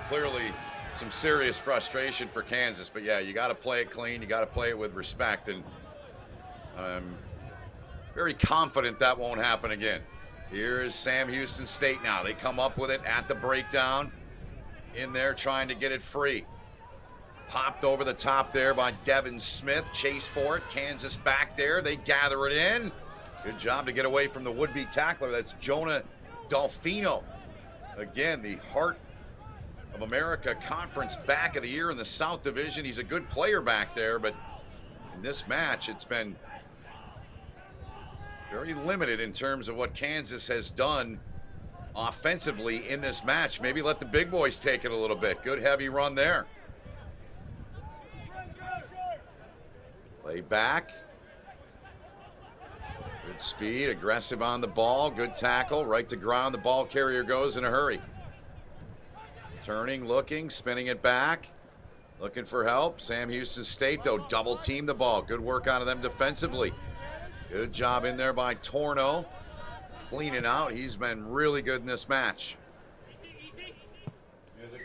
clearly some serious frustration for Kansas. But yeah, you got to play it clean. You got to play it with respect, and I'm very confident that won't happen again. Here is Sam Houston State now. They come up with it at the breakdown, in there trying to get it free. Popped over the top there by Devin Smith. Chase for it. Kansas back there. They gather it in. Good job to get away from the would-be tackler. That's Jonah Dolfino. Again, the Heart of America Conference back of the year in the South Division. He's a good player back there, but in this match, it's been very limited in terms of what Kansas has done offensively in this match. Maybe let the big boys take it a little bit. Good heavy run there. Play back. Good speed, aggressive on the ball. Good tackle, right to ground. The ball carrier goes in a hurry. Turning, looking, spinning it back. Looking for help. Sam Houston State, though, double team the ball. Good work out of them defensively. Good job in there by Torno. Cleaning out. He's been really good in this match.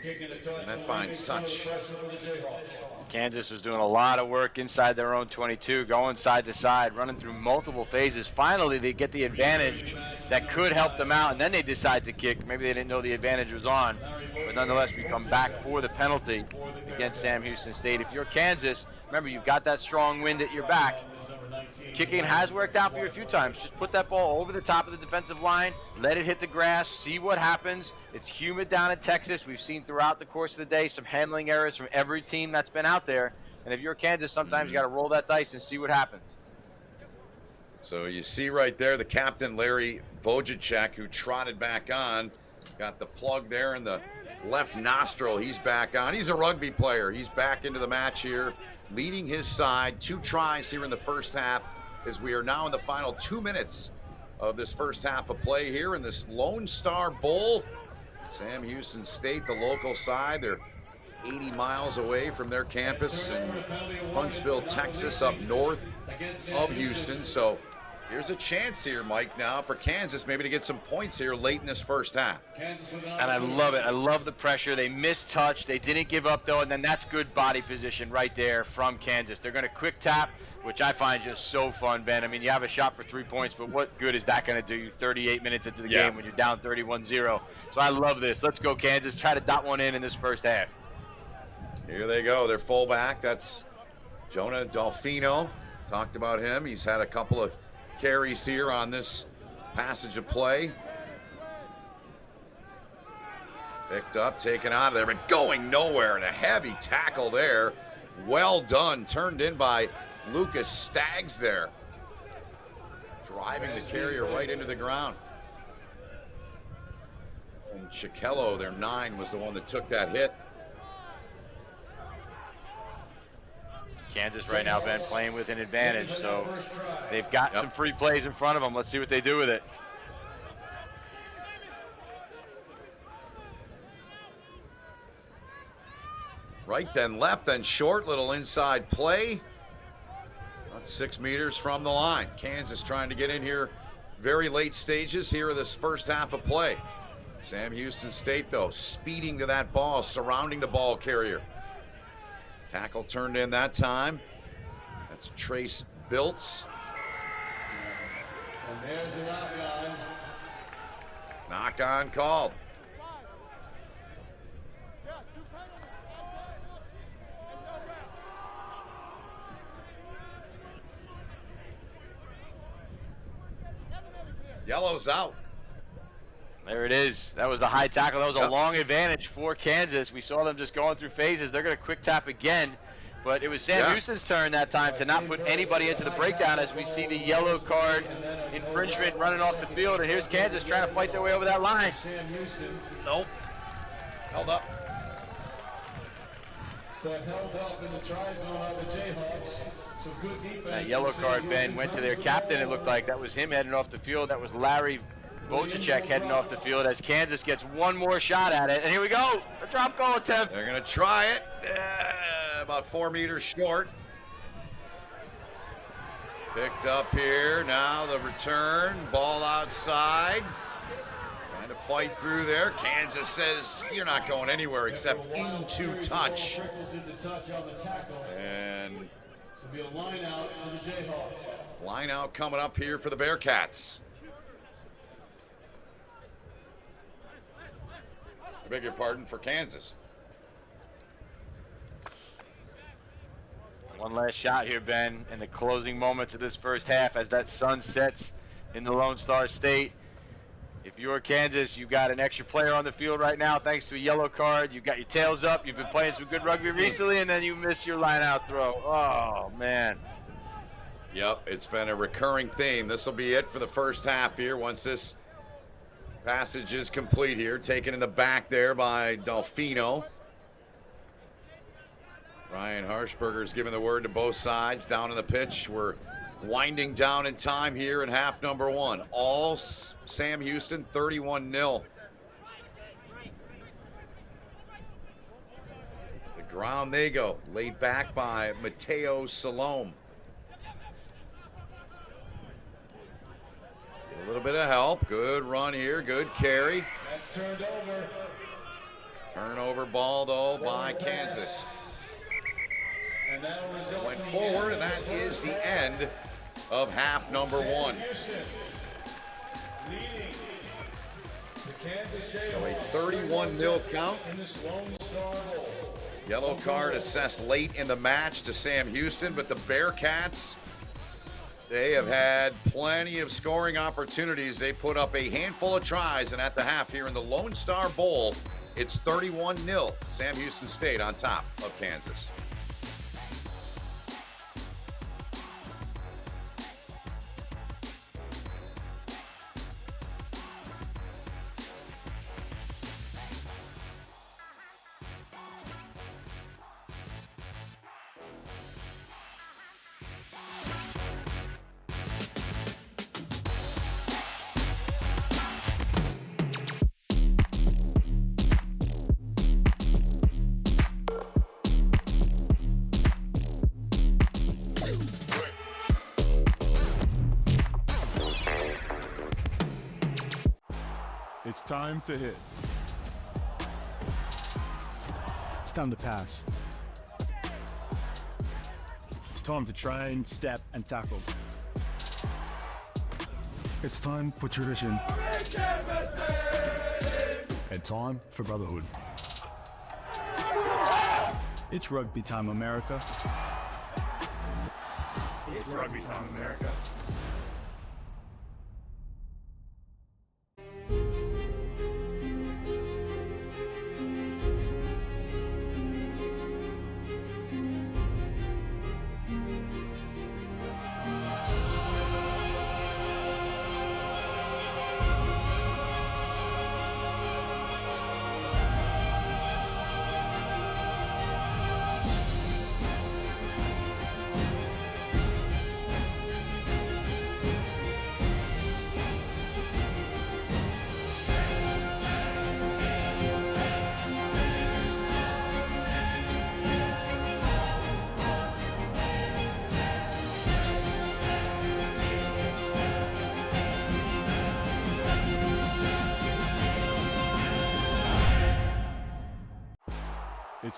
And that finds touch. Kansas was doing a lot of work inside their own 22, going side to side, running through multiple phases. Finally, they get the advantage that could help them out, and then they decide to kick. Maybe they didn't know the advantage was on, but nonetheless, we come back for the penalty against Sam Houston State. If you're Kansas, remember, you've got that strong wind at your back. Kicking has worked out for you a few times. Just put that ball over the top of the defensive line, let it hit the grass, see what happens. It's humid down in Texas. We've seen throughout the course of the day some handling errors from every team that's been out there. And if you're Kansas, sometimes you got to roll that dice and see what happens. So you see right there the captain, Larry Vojacek, who trotted back on. Got the plug there in the left nostril. He's back on. He's a rugby player. He's back into the match here, leading his side. 2 tries here in the first half, as we are now in the final 2 minutes of this first half of play here in this Lonestar Bowl. Sam Houston State, the local side, they're 80 miles away from their campus in Huntsville, Texas, up north of Houston. So here's a chance here, Mike, now for Kansas maybe to get some points here late in this first half. And I love it. I love the pressure. They missed touch. They didn't give up, though, and then that's good body position right there from Kansas. They're going to quick tap, which I find just so fun, Ben. I mean, you have a shot for 3 points, but what good is that going to do you 38 minutes into the game when you're down 31-0? So I love this. Let's go, Kansas. Try to dot one in this first half. Here they go. Their fullback, that's Jonah Dolfino. Talked about him. He's had a couple of carries here on this passage of play. Picked up, taken out of there, but going nowhere, and a heavy tackle there. Well done, turned in by Lucas Staggs there. Driving the carrier right into the ground. And Chikello, their 9, was the one that took that hit. Kansas right now, Ben, playing with an advantage, so they've got some free plays in front of them. Let's see what they do with it. Right then left, then short, little inside play. About 6 meters from the line. Kansas trying to get in here very late stages here of this first half of play. Sam Houston State, though, speeding to that ball, surrounding the ball carrier. Tackle turned in that time. That's Trace Biltz. And there's a knock-on. Knock-on called. Yellow's out. There it is. That was the high tackle. That was a long advantage for Kansas. We saw them just going through phases. They're going to quick tap again. But it was Sam Houston's turn that time to not put anybody into the breakdown as we see the yellow card infringement running off the field. And here's Kansas trying to fight their way over that line. Sam Houston. Nope. Held up. But held up in the try zone on the Jayhawks. So good defense. That yellow card, Ben, went to their captain. It looked like that was him heading off the field. That was Larry Vojacek heading off the field as Kansas gets one more shot at it. And here we go, a drop goal attempt. They're going to try it. About 4 meters short. Picked up here. Now the return. Ball outside. Trying to fight through there. Kansas says, you're not going anywhere except into touch. And be a line out for the Jayhawks. Line out coming up here for the Bearcats. I beg your pardon, for Kansas. One last shot here, Ben, in the closing moments of this first half as that sun sets in the Lone Star State. If you're Kansas, you've got an extra player on the field right now thanks to a yellow card. You've got your tails up. You've been playing some good rugby recently, and then you miss your line-out throw. Oh, man. Yep, it's been a recurring theme. This will be it for the first half here once this passage is complete here. Taken in the back there by Delfino. Ryan Harshberger's giving the word to both sides down on the pitch. We're winding down in time here in half number one. All Sam Houston, 31-0. The ground they go, laid back by Mateo Salome. Get a little bit of help. Good run here, good carry. That's turned over. Turnover ball, though, by Kansas. And that'll result Went in the forward, end and of that the is first the half. end of half number one. Leading the Kansas So a Jayhawks 31-0 count. in this Lone Star Bowl. Yellow card assessed late in the match to Sam Houston, but the Bearcats, they have had plenty of scoring opportunities. They put up a handful of tries, and at the half here in the Lone Star Bowl, it's 31-0. Sam Houston State on top of Kansas. It's time to hit. It's time to pass. It's time to train, step, and tackle. It's time for tradition. And time for brotherhood. It's rugby time, America. It's rugby time, America.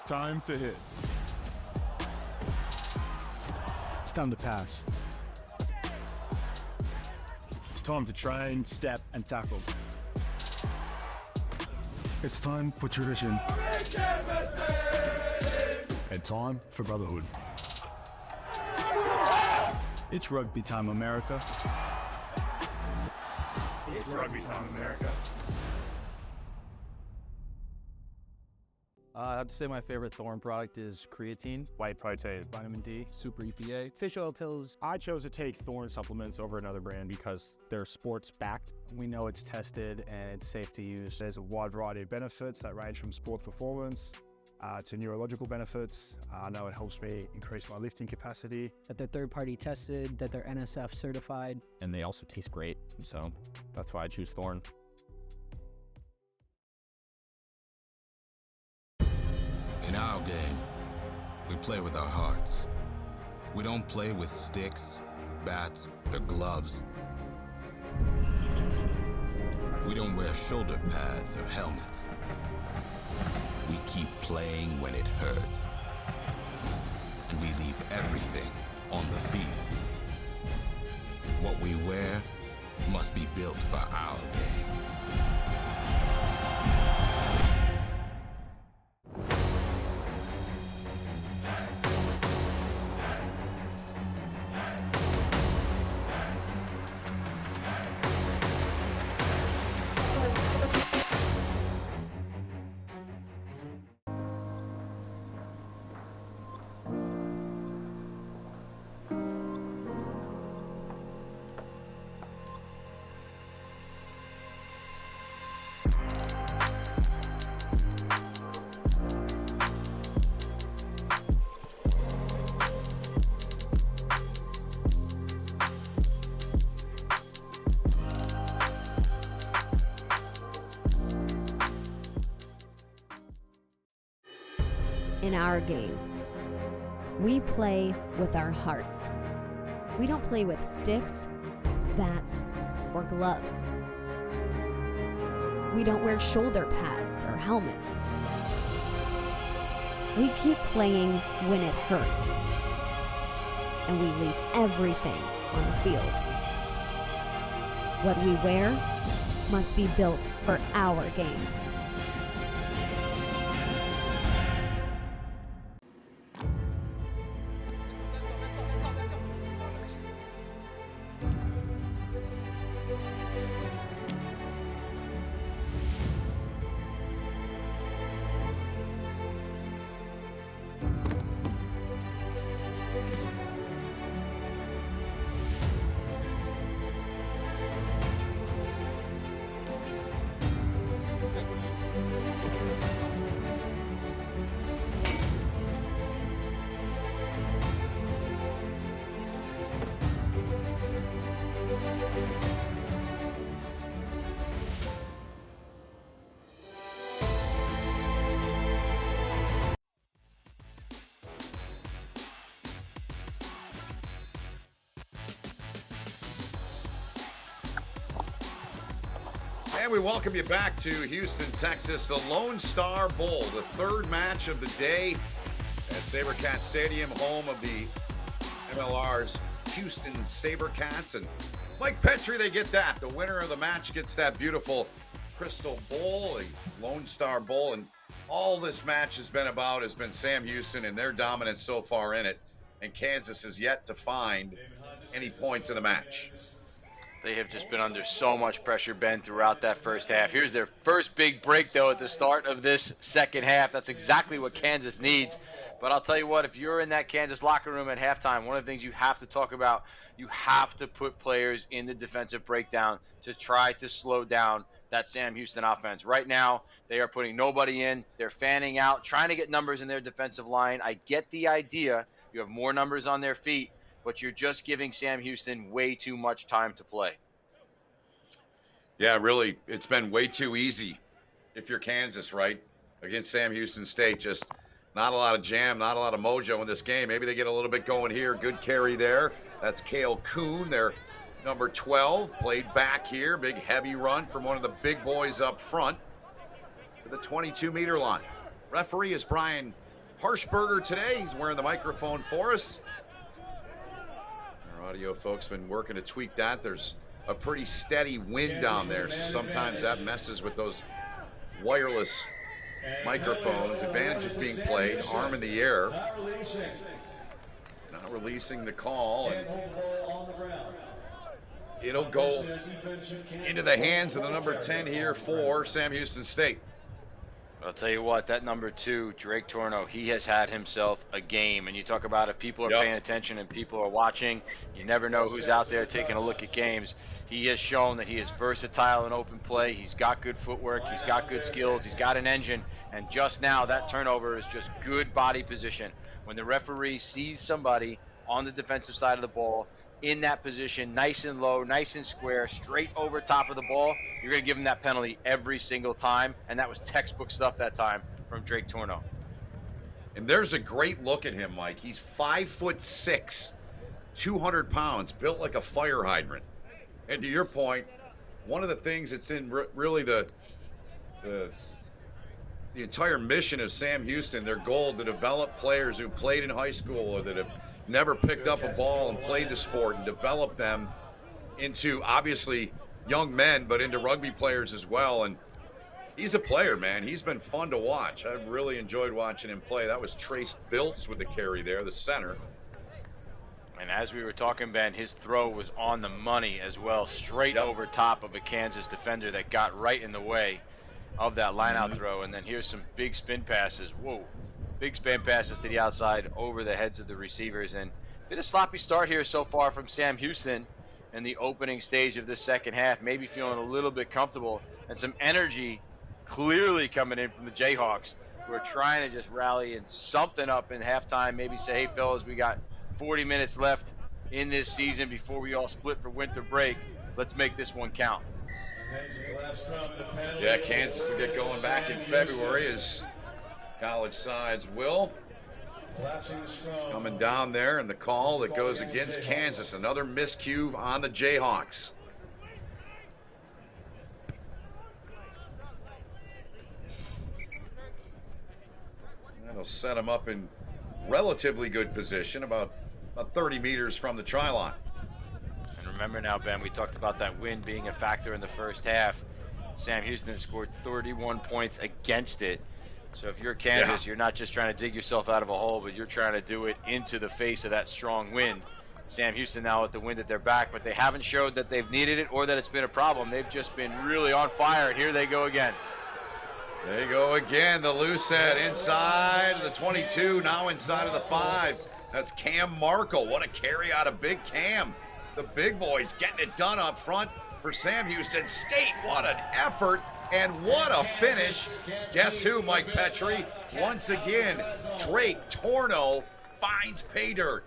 time to hit. It's time to pass. It's time to train, step, and tackle. It's time for tradition. And time for brotherhood. It's rugby time, America. It's rugby time, America. I'd say my favorite Thorn product is creatine, white protein, vitamin D, super EPA, fish oil pills. I chose to take Thorn supplements over another brand because they're sports backed. We know it's tested and it's safe to use. There's a wide variety of benefits that range from sports performance to neurological benefits. I know it helps me increase my lifting capacity. That they're third-party tested, that they're NSF certified. And they also taste great, so that's why I choose Thorn. In our game, we play with our hearts. We don't play with sticks, bats, or gloves. We don't wear shoulder pads or helmets. We keep playing when it hurts. And we leave everything on the field. What we wear must be built for our game. In our game, we play with our hearts. We don't play with sticks, bats, or gloves. We don't wear shoulder pads or helmets. We keep playing when it hurts. And we leave everything on the field. What we wear must be built for our game. And we welcome you back to Houston, Texas, the Lonestar Bowl, the third match of the day at SaberCats Stadium, home of the MLR's Houston SaberCats. And Mike Petrie, they get that. The winner of the match gets that beautiful Crystal Bowl, a Lonestar Bowl. And all this match has been about has been Sam Houston and their dominance so far in it. And Kansas has yet to find any points in the match. They have just been under so much pressure, Ben, throughout that first half. Here's their first big break, though, at the start of this second half. That's exactly what Kansas needs. But I'll tell you what, if you're in that Kansas locker room at halftime, one of the things you have to talk about, you have to put players in the defensive breakdown to try to slow down that Sam Houston offense. Right now, they are putting nobody in. They're fanning out, trying to get numbers in their defensive line. I get the idea. You have more numbers on their feet, but you're just giving Sam Houston way too much time to play. Yeah, really, it's been way too easy if you're Kansas, right? Against Sam Houston State, just not a lot of jam, not a lot of mojo in this game. Maybe they get a little bit going here. Good carry there. That's Cale Kuhn, their number 12, played back here. Big heavy run from one of the big boys up front to the 22-meter line. Referee is Brian Harshberger today. He's wearing the microphone for us. Our audio folks been working to tweak that. There's a pretty steady wind down there, so sometimes that messes with those wireless microphones. Advantage is being played, arm in the air. Not releasing the call. And it'll go into the hands of the number 10 here for Sam Houston State. I'll tell you what, that number 2, Drake Torno, he has had himself a game. And you talk about if people are paying attention and people are watching, you never know who's out there taking a look at games. He has shown that he is versatile in open play. He's got good footwork. He's got good skills. He's got an engine. And just now, that turnover is just good body position. When the referee sees somebody on the defensive side of the ball in that position, nice and low, nice and square, straight over top of the ball, you're going to give him that penalty every single time. And that was textbook stuff that time from Drake Torno. And there's a great look at him, Mike. He's 5'6", 200 pounds, built like a fire hydrant. And to your point, one of the things that's in really the entire mission of Sam Houston, their goal to develop players who played in high school or that have never picked up a ball and played the sport and develop them into, obviously, young men, but into rugby players as well. And he's a player, man. He's been fun to watch. I've really enjoyed watching him play. That was Trace Biltz with the carry there, the center. And as we were talking, Ben, his throw was on the money as well, straight over top of a Kansas defender that got right in the way of that line-out throw. And then here's some big spin passes. Whoa. Big spin passes to the outside over the heads of the receivers. And a bit of sloppy start here so far from Sam Houston in the opening stage of this second half. Maybe feeling a little bit comfortable. And some energy clearly coming in from the Jayhawks, who are trying to just rally and something up in halftime. Maybe say, hey, fellas, we got 40 minutes left in this season before we all split for winter break. Let's make this one count. Yeah, Kansas will get going back in February as college sides will. Coming down there, and the call that goes against Kansas. Another miscue on the Jayhawks. That'll set them up in relatively good position, about 30 meters from the try line. And remember now, Ben, we talked about that wind being a factor in the first half. Sam Houston scored 31 points against it. So if you're Kansas, you're not just trying to dig yourself out of a hole, but you're trying to do it into the face of that strong wind. Sam Houston now with the wind at their back, but they haven't showed that they've needed it or that it's been a problem. They've just been really on fire, and here they go again. There you go again, the loose head inside the 22, now inside of the 5. That's Cam Markle. What a carry out of Big Cam. The big boys getting it done up front for Sam Houston State. What an effort and what a finish. Guess who, Mike Petrie? Once again, Drake Torno finds pay dirt.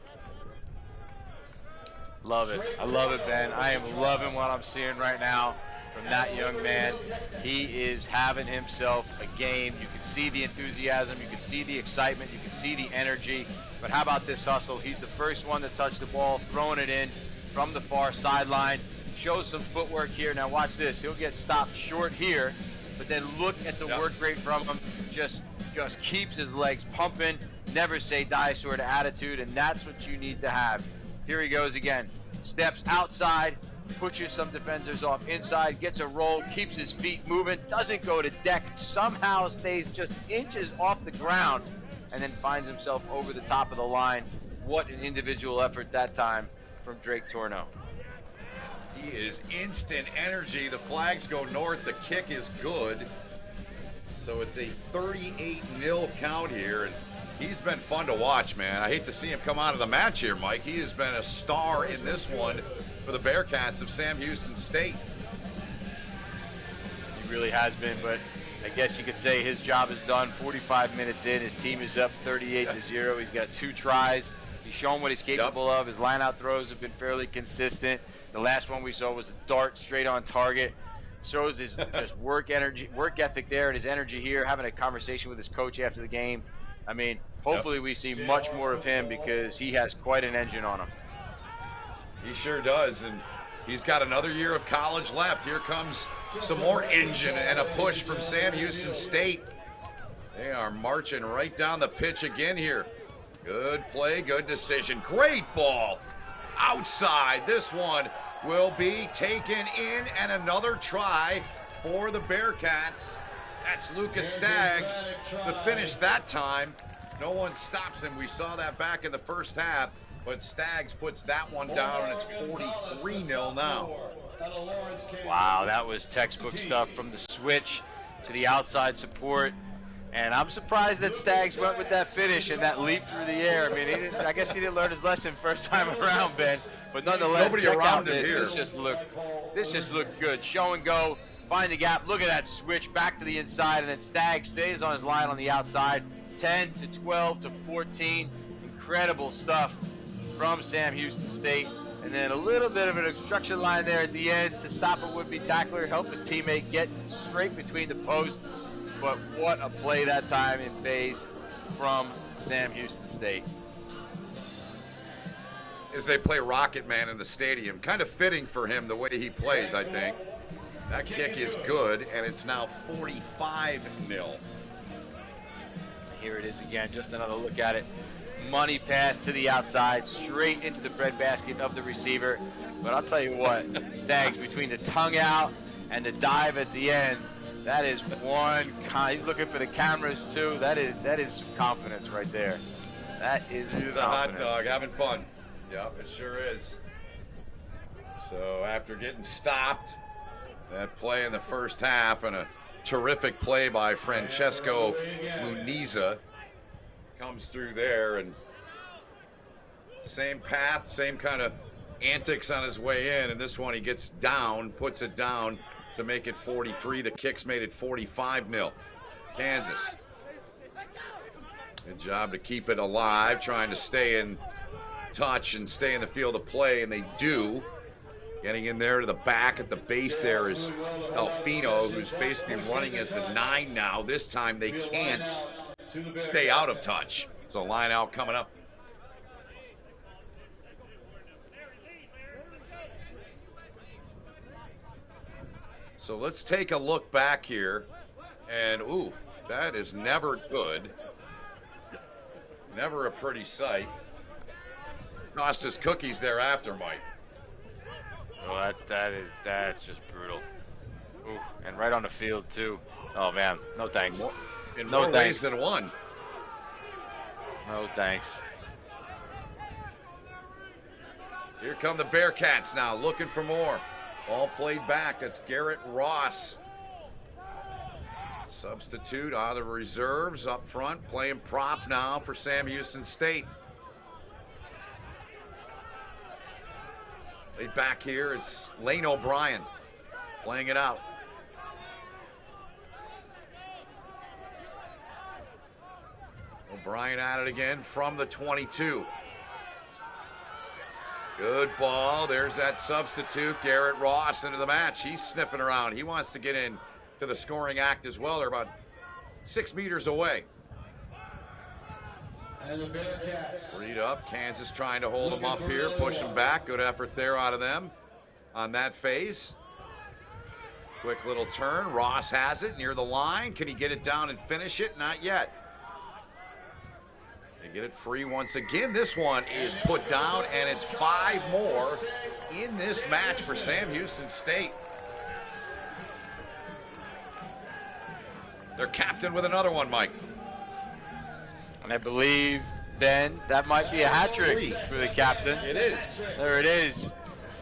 Love it. I love it, Ben. I am loving what I'm seeing right now from that young man. He is having himself a game. You can see the enthusiasm. You can see the excitement. You can see the energy. But how about this hustle? He's the first one to touch the ball, throwing it in from the far sideline. Shows some footwork here. Now watch this. He'll get stopped short here, but then look at the work rate from him. Just keeps his legs pumping. Never say die sort of attitude, and that's what you need to have. Here he goes again. Steps outside, pushes some defenders off inside, gets a roll, keeps his feet moving, doesn't go to deck, somehow stays just inches off the ground, and then finds himself over the top of the line. What an individual effort that time from Drake Torno. He is instant energy. The flags go north. The kick is good. So it's a 38-0 count here. And he's been fun to watch, man. I hate to see him come out of the match here, Mike. He has been a star in this one for the Bearcats of Sam Houston State. He really has been, but I guess you could say his job is done. 45 minutes in, his team is up 38-0. He's got 2 tries. He's shown what he's capable of. His line-out throws have been fairly consistent. The last one we saw was a dart straight on target. Shows his just work ethic there, and his energy here. Having a conversation with his coach after the game. I mean, hopefully we see much more of him because he has quite an engine on him. He sure does, and he's got another year of college left. Here comes some more engine and a push from Sam Houston State. They are marching right down the pitch again here. Good play, good decision. Great ball. Outside. This one will be taken in, and another try for the Bearcats. That's Lucas Staggs. The finish that time. No one stops him. We saw that back in the first half, but Staggs puts that one down, and it's 43-0 now. Wow, that was textbook stuff from the switch to the outside support. And I'm surprised that Staggs went with that finish and that leap through the air. I mean, I guess he didn't learn his lesson first time around, Ben. But nonetheless, Nobody check around out him this. here. This just looked good. Show and go, find the gap. Look at that switch back to the inside, and then Staggs stays on his line on the outside. 10 to 12 to 14. Incredible stuff from Sam Houston State. And then a little bit of an obstruction line there at the end to stop a would-be tackler, help his teammate get straight between the posts. But what a play that time in phase from Sam Houston State. As they play Rocket Man in the stadium. Kind of fitting for him the way he plays, I think. That kick is good, and it's now 45-0. Here it is again, just another look at it. Money pass to the outside, straight into the breadbasket of the receiver. But I'll tell you what, Staggs, between the tongue out and the dive at the end, that is one. He's looking for the cameras too. That is some confidence right there. That is He's a hot dog, having fun. Yep, it sure is. So after getting stopped, that play in the first half and a terrific play by Francesco Muniza comes through there, and same path, same kind of antics on his way in, and this one he gets down, puts it down to make it 43. The kicks made it 45-0. Kansas. Good job to keep it alive, trying to stay in touch and stay in the field of play, and they do. Getting in there to the back at the base there is Delfino, who's basically running as the 9 now. This time they can't stay out of touch. So line out coming up. So let's take a look back here. And, ooh, that is never good. Never a pretty sight. Cost us cookies thereafter, Mike. Oh, that's just brutal. Ooh, and right on the field too. Oh man, no thanks. In No more thanks. ways than one. No thanks. Here come the Bearcats now, looking for more. All played back. That's Garrett Ross. Substitute out of the reserves up front, playing prop now for Sam Houston State. Laid back here, it's Lane O'Brien playing it out. O'Brien at it again from the 22. Good ball. There's that substitute, Garrett Ross, into the match. He's sniffing around. He wants to get in to the scoring act as well. They're about 6 meters away. And the Bearcats. Freed up. Kansas trying to hold them up here, push them back. Good effort there out of them on that phase. Quick little turn. Ross has it near the line. Can he get it down and finish it? Not yet. They get it free once again. This one is put down, and it's 5 more in this match for Sam Houston State. Their captain with another one, Mike. And I believe, Ben, that might be a hat trick for the captain. It is. There it is.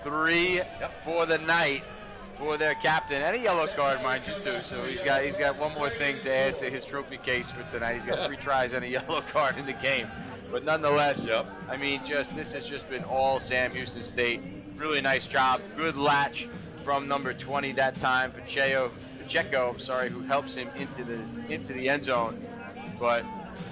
3 for the night for their captain. And a yellow card, mind you, too. So he's got one more thing to add to his trophy case for tonight. He's got 3 tries and a yellow card in the game. But nonetheless, I mean, this has just been all Sam Houston State. Really nice job. Good latch from number 20 that time, Pacheco, who helps him into the end zone. But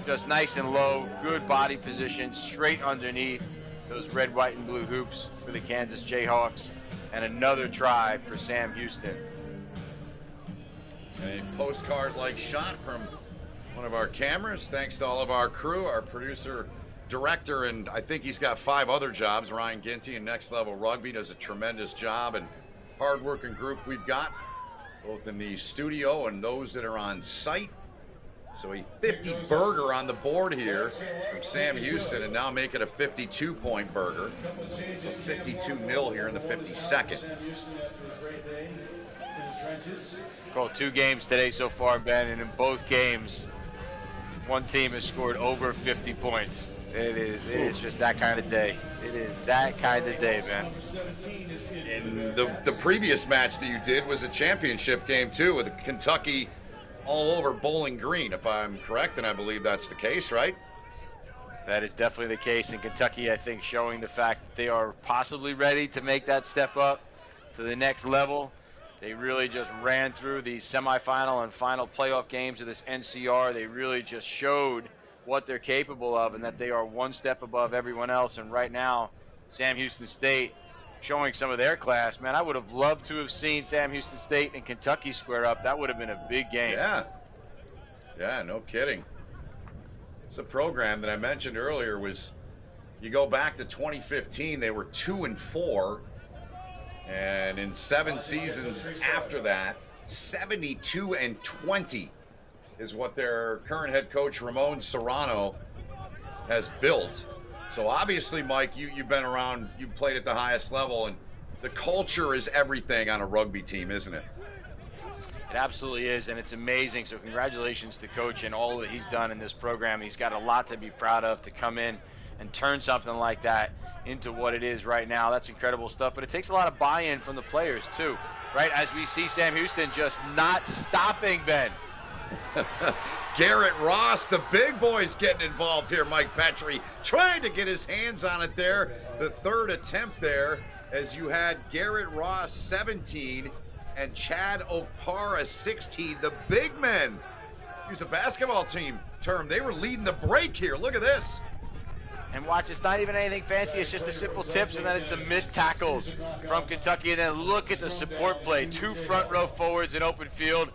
just nice and low, good body position, straight underneath those red, white, and blue hoops for the Kansas Jayhawks. And another try for Sam Houston. And a postcard-like shot from one of our cameras. Thanks to all of our crew, our producer, director, and I think he's got 5 other jobs. Ryan Ginty and Next Level Rugby does a tremendous job, and hard-working group we've got, both in the studio and those that are on site. So a 50 burger on the board here from Sam Houston, and now make it a 52-point burger. So 52-0 here in the 52nd. Called 2 games today so far, Ben, and in both games, one team has scored over 50 points. It is just that kind of day. It is that kind of day, man. And the previous match that you did was a championship game, too, with Kentucky all over Bowling Green, if I'm correct, and I believe that's the case, right? That is definitely the case in Kentucky, I think, showing the fact that they are possibly ready to make that step up to the next level. They really just ran through the semifinal and final playoff games of this NCR. They really just showed what they're capable of and that they are one step above everyone else. And right now, Sam Houston State showing some of their class. Man, I would have loved to have seen Sam Houston State and Kentucky square up. That would have been a big game. Yeah, no kidding. It's a program that I mentioned earlier was, you go back to 2015, they were 2-4. And in 7 seasons after that, 72-20 is what their current head coach, Ramon Serrano, has built. So obviously, Mike, you've been around, you've played at the highest level, and the culture is everything on a rugby team, isn't it? It absolutely is, and it's amazing. So congratulations to Coach and all that he's done in this program. He's got a lot to be proud of to come in and turn something like that into what it is right now. That's incredible stuff, but it takes a lot of buy-in from the players too, right? As we see Sam Houston just not stopping, Ben. Garrett Ross, the big boy's getting involved here. Mike Petrie trying to get his hands on it there. The third attempt there, as you had Garrett Ross 17 and Chad Okpara 16. The big men, use a basketball team term, they were leading the break here. Look at this. And watch, it's not even anything fancy. It's just the simple tips, and then it's some missed tackles from Kentucky. And then look at the support play. 2 front row forwards in open field.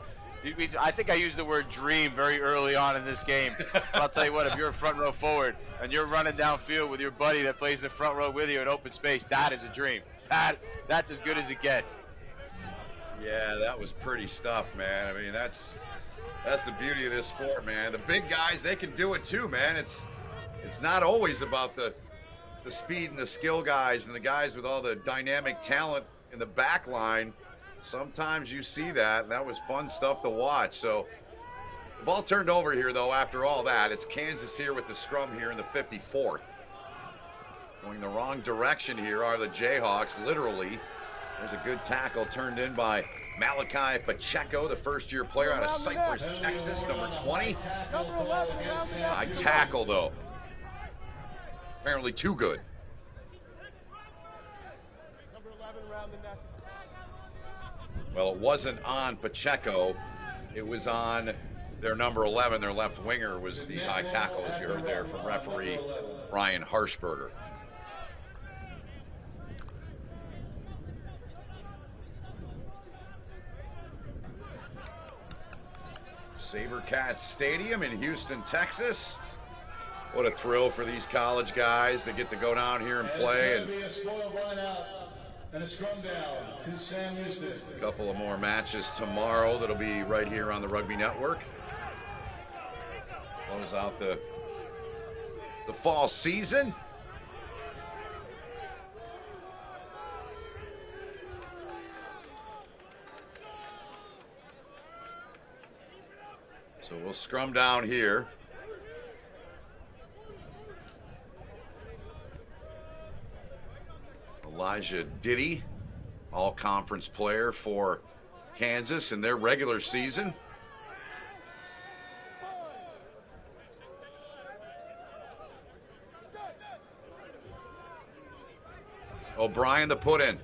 I think I used the word dream very early on in this game. But I'll tell you what, if you're a front row forward and you're running downfield with your buddy that plays the front row with you in open space, that is a dream. That's as good as it gets. Yeah, that was pretty stuff, man. I mean, that's the beauty of this sport, man. The big guys, they can do it too, man. It's not always about the speed and the skill guys and the guys with all the dynamic talent in the back line. Sometimes you see that, and that was fun stuff to watch. So the ball turned over here, though, after all that. It's Kansas here with the scrum here in the 54th. Going the wrong direction here are the Jayhawks, literally. There's a good tackle turned in by Malachi Pacheco, the first-year player out of Cypress, Texas, number 20. High tackle, though. Apparently too good. Well, it wasn't on Pacheco. It was on their number 11. Their left winger was the high tackle, as you heard there from referee Brian Harshberger. SaberCats Stadium in Houston, Texas. What a thrill for these college guys to get to go down here and play. And a scrum down to Sam Houston. A couple of more matches tomorrow that'll be right here on the Rugby Network. Close out the fall season. So we'll scrum down here. Elijah Diddy, all-conference player for Kansas in their regular season. O'Brien, the put-in.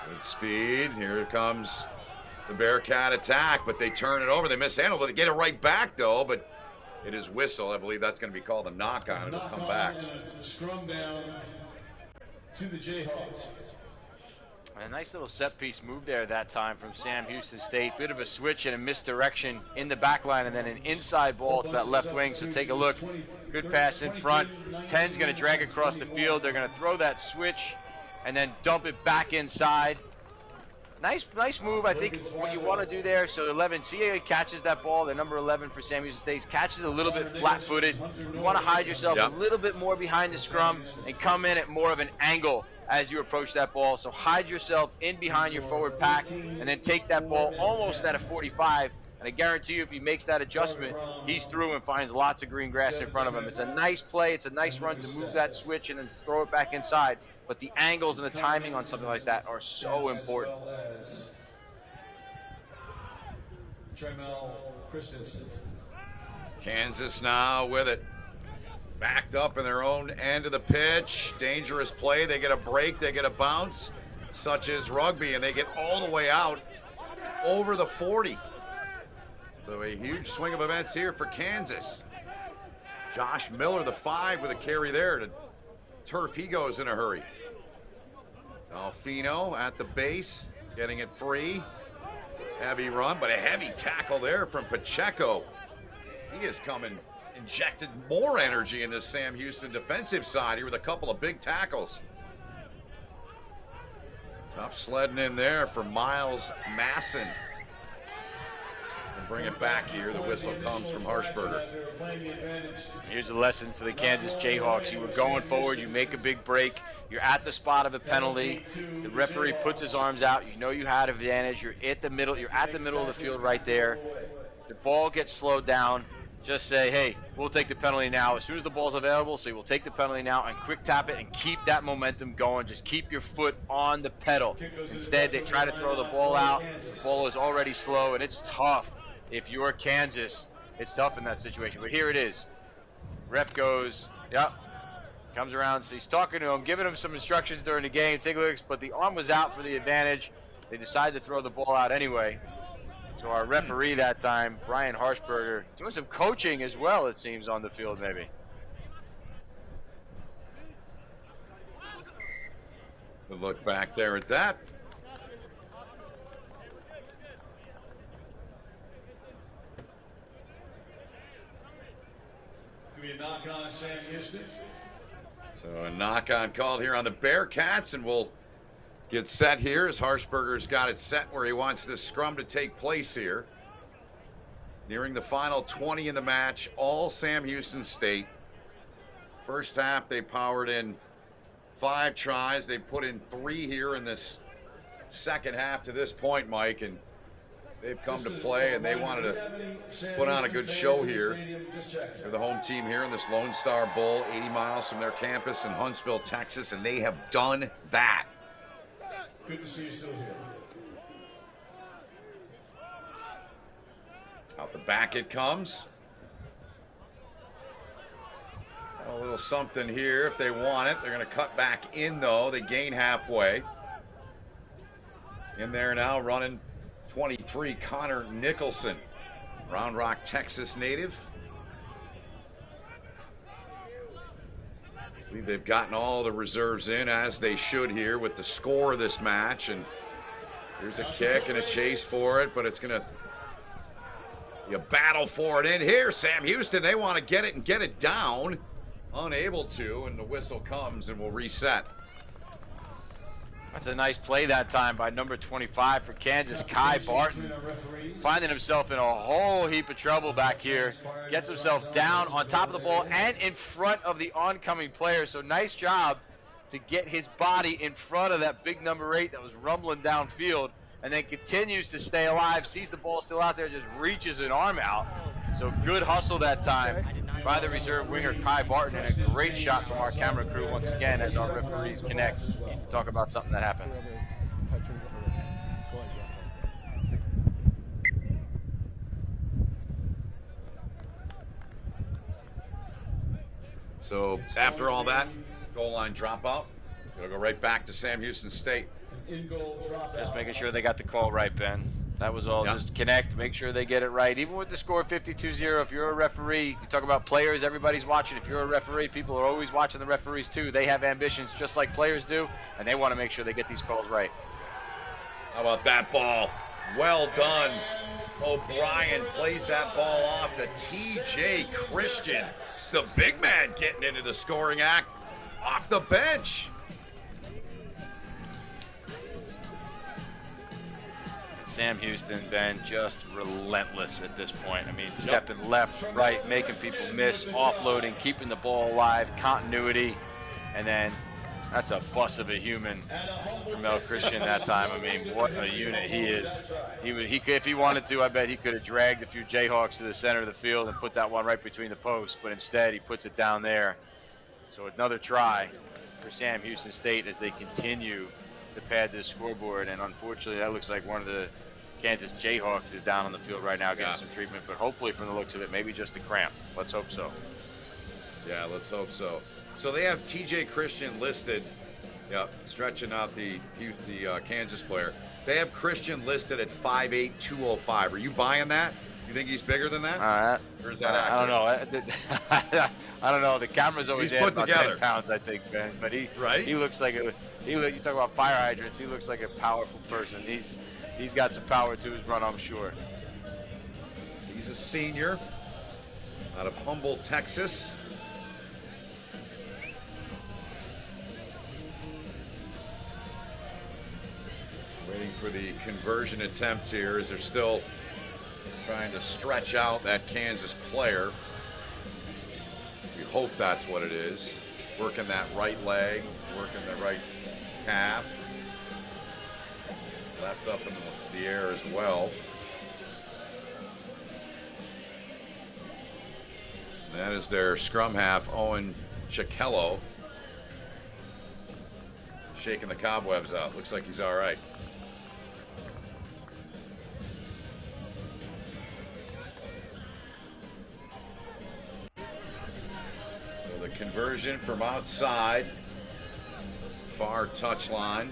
Good speed. Here comes the Bearcat attack, but they turn it over. They mishandle it. They get it right back, though, but it is whistle. I believe that's going to be called a knock-on. It'll come back. Scrum down to the Jayhawks. A nice little set-piece move there that time from Sam Houston State. Bit of a switch and a misdirection in the back line, and then an inside ball to that left wing. So take a look. Good pass in front. 10's going to drag across the field. They're going to throw that switch and then dump it back inside. nice move. I think what you want to do there. So 11, CAA catches that ball. The number 11 for Sam Houston State catches a little bit flat-footed. You want to hide yourself a little bit more behind the scrum and come in at more of an angle as you approach that ball. So hide yourself in behind your forward pack and then take that ball almost at a 45. And I guarantee you, if he makes that adjustment, he's through and finds lots of green grass in front of him. It's a nice play. It's a nice run to move that switch and then throw it back inside. But the angles and the timing on something like that are so important. Kansas now with it. Backed up in their own end of the pitch. Dangerous play. They get a break. They get a bounce, such as rugby, and they get all the way out over the 40. So a huge swing of events here for Kansas. Josh Miller, the 5, with a carry there to turf. He goes in a hurry. Alfino at the base, getting it free. Heavy run, but a heavy tackle there from Pacheco. He has come and injected more energy in this Sam Houston defensive side here with a couple of big tackles. Tough sledding in there for Miles Masson. And bring it back here. The whistle comes from Harshberger. Here's a lesson for the Kansas Jayhawks. You were going forward, you make a big break, you're at the spot of a penalty, the referee puts his arms out, you know you had advantage, you're at the middle of the field right there. The ball gets slowed down. Just say, hey, we'll take the penalty now. As soon as the ball's available, say we'll take the penalty now and quick tap it and keep that momentum going. Just keep your foot on the pedal. Instead, they try to throw the ball out. The ball is already slow, and it's tough. If you're Kansas, it's tough in that situation. But here it is. Ref goes, yep, comes around. So he's talking to him, giving him some instructions during the game. Take a look, but the arm was out for the advantage. They decided to throw the ball out anyway. So our referee that time, Brian Harshberger, doing some coaching as well, it seems, on the field maybe. Good look back there at that. Give me a knock on Sam Houston. So a knock-on call here on the Bearcats, and we'll get set here as Harshberger's got it set where he wants this scrum to take place here. Nearing the final 20 in the match, all Sam Houston State. First half, they powered in 5 tries. They put in 3 here in this second half to this point, Mike, and they've come to play, and they wanted to put on a good show here. They're the home team here in this Lonestar Bowl, 80 miles from their campus in Huntsville, Texas, and they have done that. Good to see you still here. Out the back it comes. A little something here if they want it. They're going to cut back in, though. They gain halfway. In there now, running 23, Connor Nicholson. Round Rock, Texas native. I believe they've gotten all the reserves in, as they should here, with the score of this match. And here's a kick and a chase for it, but it's going to be a battle for it in here. Sam Houston, they want to get it and get it down. Unable to, and the whistle comes and will reset. That's a nice play that time by number 25 for Kansas, Kai Barton. Finding himself in a whole heap of trouble back here. Gets himself down on top of the ball and in front of the oncoming player. So nice job to get his body in front of that big number 8 that was rumbling downfield, and then continues to stay alive, sees the ball still out there, just reaches an arm out. So good hustle that time by the reserve winger Kai Barton, and a great shot from our camera crew once again as our referees connect to talk about something that happened. So after all that, goal line dropout. It'll go right back to Sam Houston State. Just making sure they got the call right, Ben. That was all. Just connect, make sure they get it right. Even with the score 52-0, if you're a referee, you talk about players, everybody's watching. If you're a referee, people are always watching the referees too. They have ambitions just like players do, and they want to make sure they get these calls right. How about that ball? Well done. O'Brien plays that ball off to TJ Christian. The big man getting into the scoring act off the bench. Sam Houston, Ben, just relentless at this point. I mean, stepping left, right, making people miss, offloading, keeping the ball alive, continuity, and then that's a bus of a human from Mel Christian that time. I mean, what a unit he is. He could, if he wanted to, I bet he could have dragged a few Jayhawks to the center of the field and put that one right between the posts, but instead he puts it down there. So another try for Sam Houston State as they continue to pad this scoreboard, and unfortunately that looks like one of the Kansas Jayhawks is down on the field right now getting some treatment, but hopefully from the looks of it, maybe just a cramp. Let's hope so. Yeah, let's hope so. So they have TJ Christian listed, stretching out the Kansas player. They have Christian listed at 5'8", 205. Are you buying that? You think he's bigger than that? Or is that I don't know. I don't know. The camera's always He's at put about together. 10 pounds, I think, Ben. But he looks like you talk about fire hydrants. He looks like a powerful person. He's got some power to his run, I'm sure. He's a senior out of Humboldt, Texas. Waiting for the conversion attempts here as they're still trying to stretch out that Kansas player. We hope that's what it is. Working that right leg, working the right calf. Left up in the air as well. And that is their scrum half, Owen Chikello. Shaking the cobwebs out. Looks like he's all right. The conversion from outside, far touchline.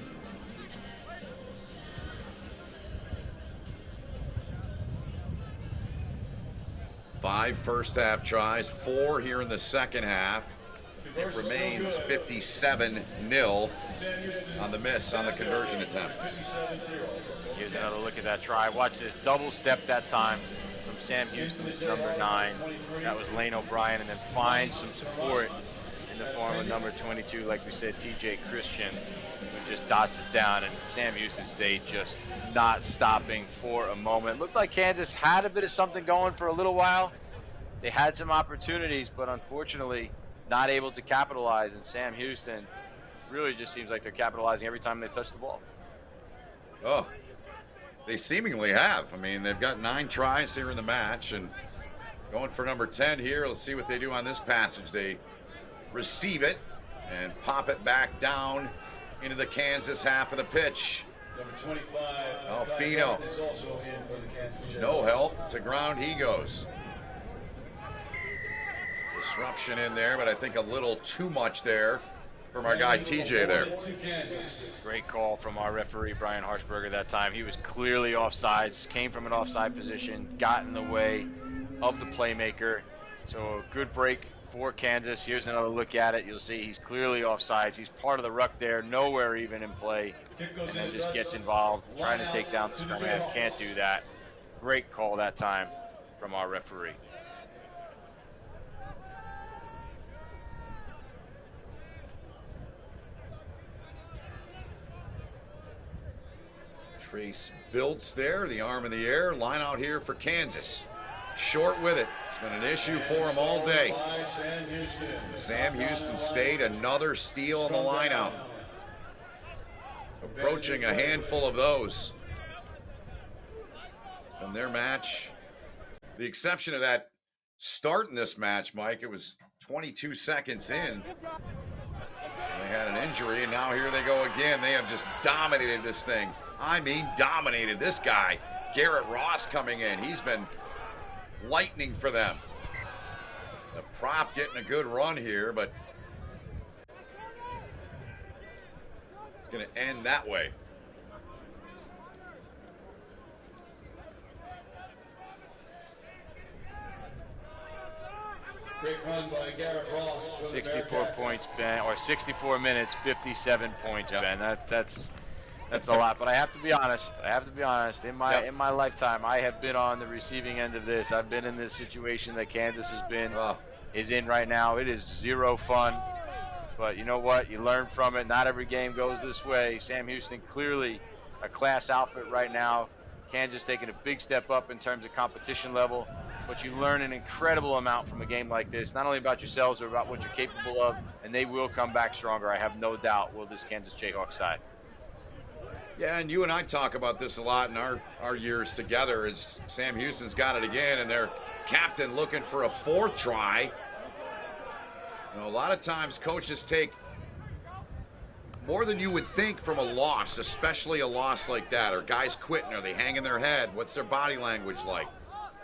Five first half tries, 4 here in the second half. It remains 57-0 on the miss on the conversion attempt. Here's another look at that try. Watch this double step that time from Sam Houston, who's number 9. That was Lane O'Brien, and then finds some support in the form of number 22, like we said, TJ Christian, who just dots it down. And Sam Houston State just not stopping for a moment. Looked like Kansas had a bit of something going for a little while. They had some opportunities, but unfortunately not able to capitalize. And Sam Houston really just seems like they're capitalizing every time they touch the ball. Oh, they seemingly have. I mean, they've got 9 tries here in the match, and going for number 10 here. Let's see what they do on this passage. They receive it and pop it back down into the Kansas half of the pitch. Number 25, Alfino. is also in for the Kansas Jayhawks. No help. To ground he goes. Disruption in there, but I think a little too much there from our guy TJ there. Great call from our referee, Brian Harshberger, that time. He was clearly offsides, came from an offside position, got in the way of the playmaker. So a good break for Kansas. Here's another look at it. You'll see he's clearly offsides. He's part of the ruck there, nowhere even in play, and then just gets involved, trying to take down the scrum half. Can't do that. Great call that time from our referee. Trace Biltz there, the arm in the air. Line out here for Kansas. Short with it. It's been an issue for him all day. Sam Houston State, another steal on the line out. Approaching a handful of those. It's been their match. The exception of that start in this match, Mike, it was 22 seconds in. They had an injury, and now here they go again. They have just dominated this thing. I mean, dominated. This guy, Garrett Ross, coming in. He's been lightning for them. The prop getting a good run here, but it's going to end that way. Great run by Garrett Ross. 64 points, Ben, or 64 minutes, 57 points, Ben. That's a lot, but I have to be honest. In my lifetime, I have been on the receiving end of this. I've been in this situation that Kansas is in right now. It is zero fun, but you know what? You learn from it. Not every game goes this way. Sam Houston clearly a class outfit right now. Kansas taking a big step up in terms of competition level, but you learn an incredible amount from a game like this, not only about yourselves, but about what you're capable of, and they will come back stronger. I have no doubt will this Kansas Jayhawks side. Yeah, and you and I talk about this a lot in our years together as Sam Houston's got it again, and their captain looking for a fourth try. You know, a lot of times coaches take more than you would think from a loss, especially a loss like that. Are guys quitting? Are they hanging their head? What's their body language like?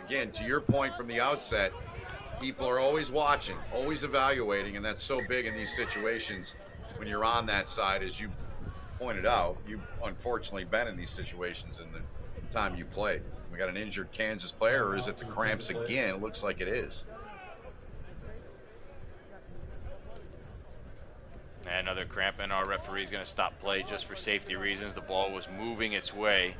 Again, to your point from the outset, people are always watching, always evaluating, and that's so big in these situations when you're on that side, as you pointed out. You've unfortunately been in these situations in the time you played. We got an injured Kansas player, or is it the cramps again? It looks like it is. Another cramp, and our referee's going to stop play just for safety reasons. The ball was moving its way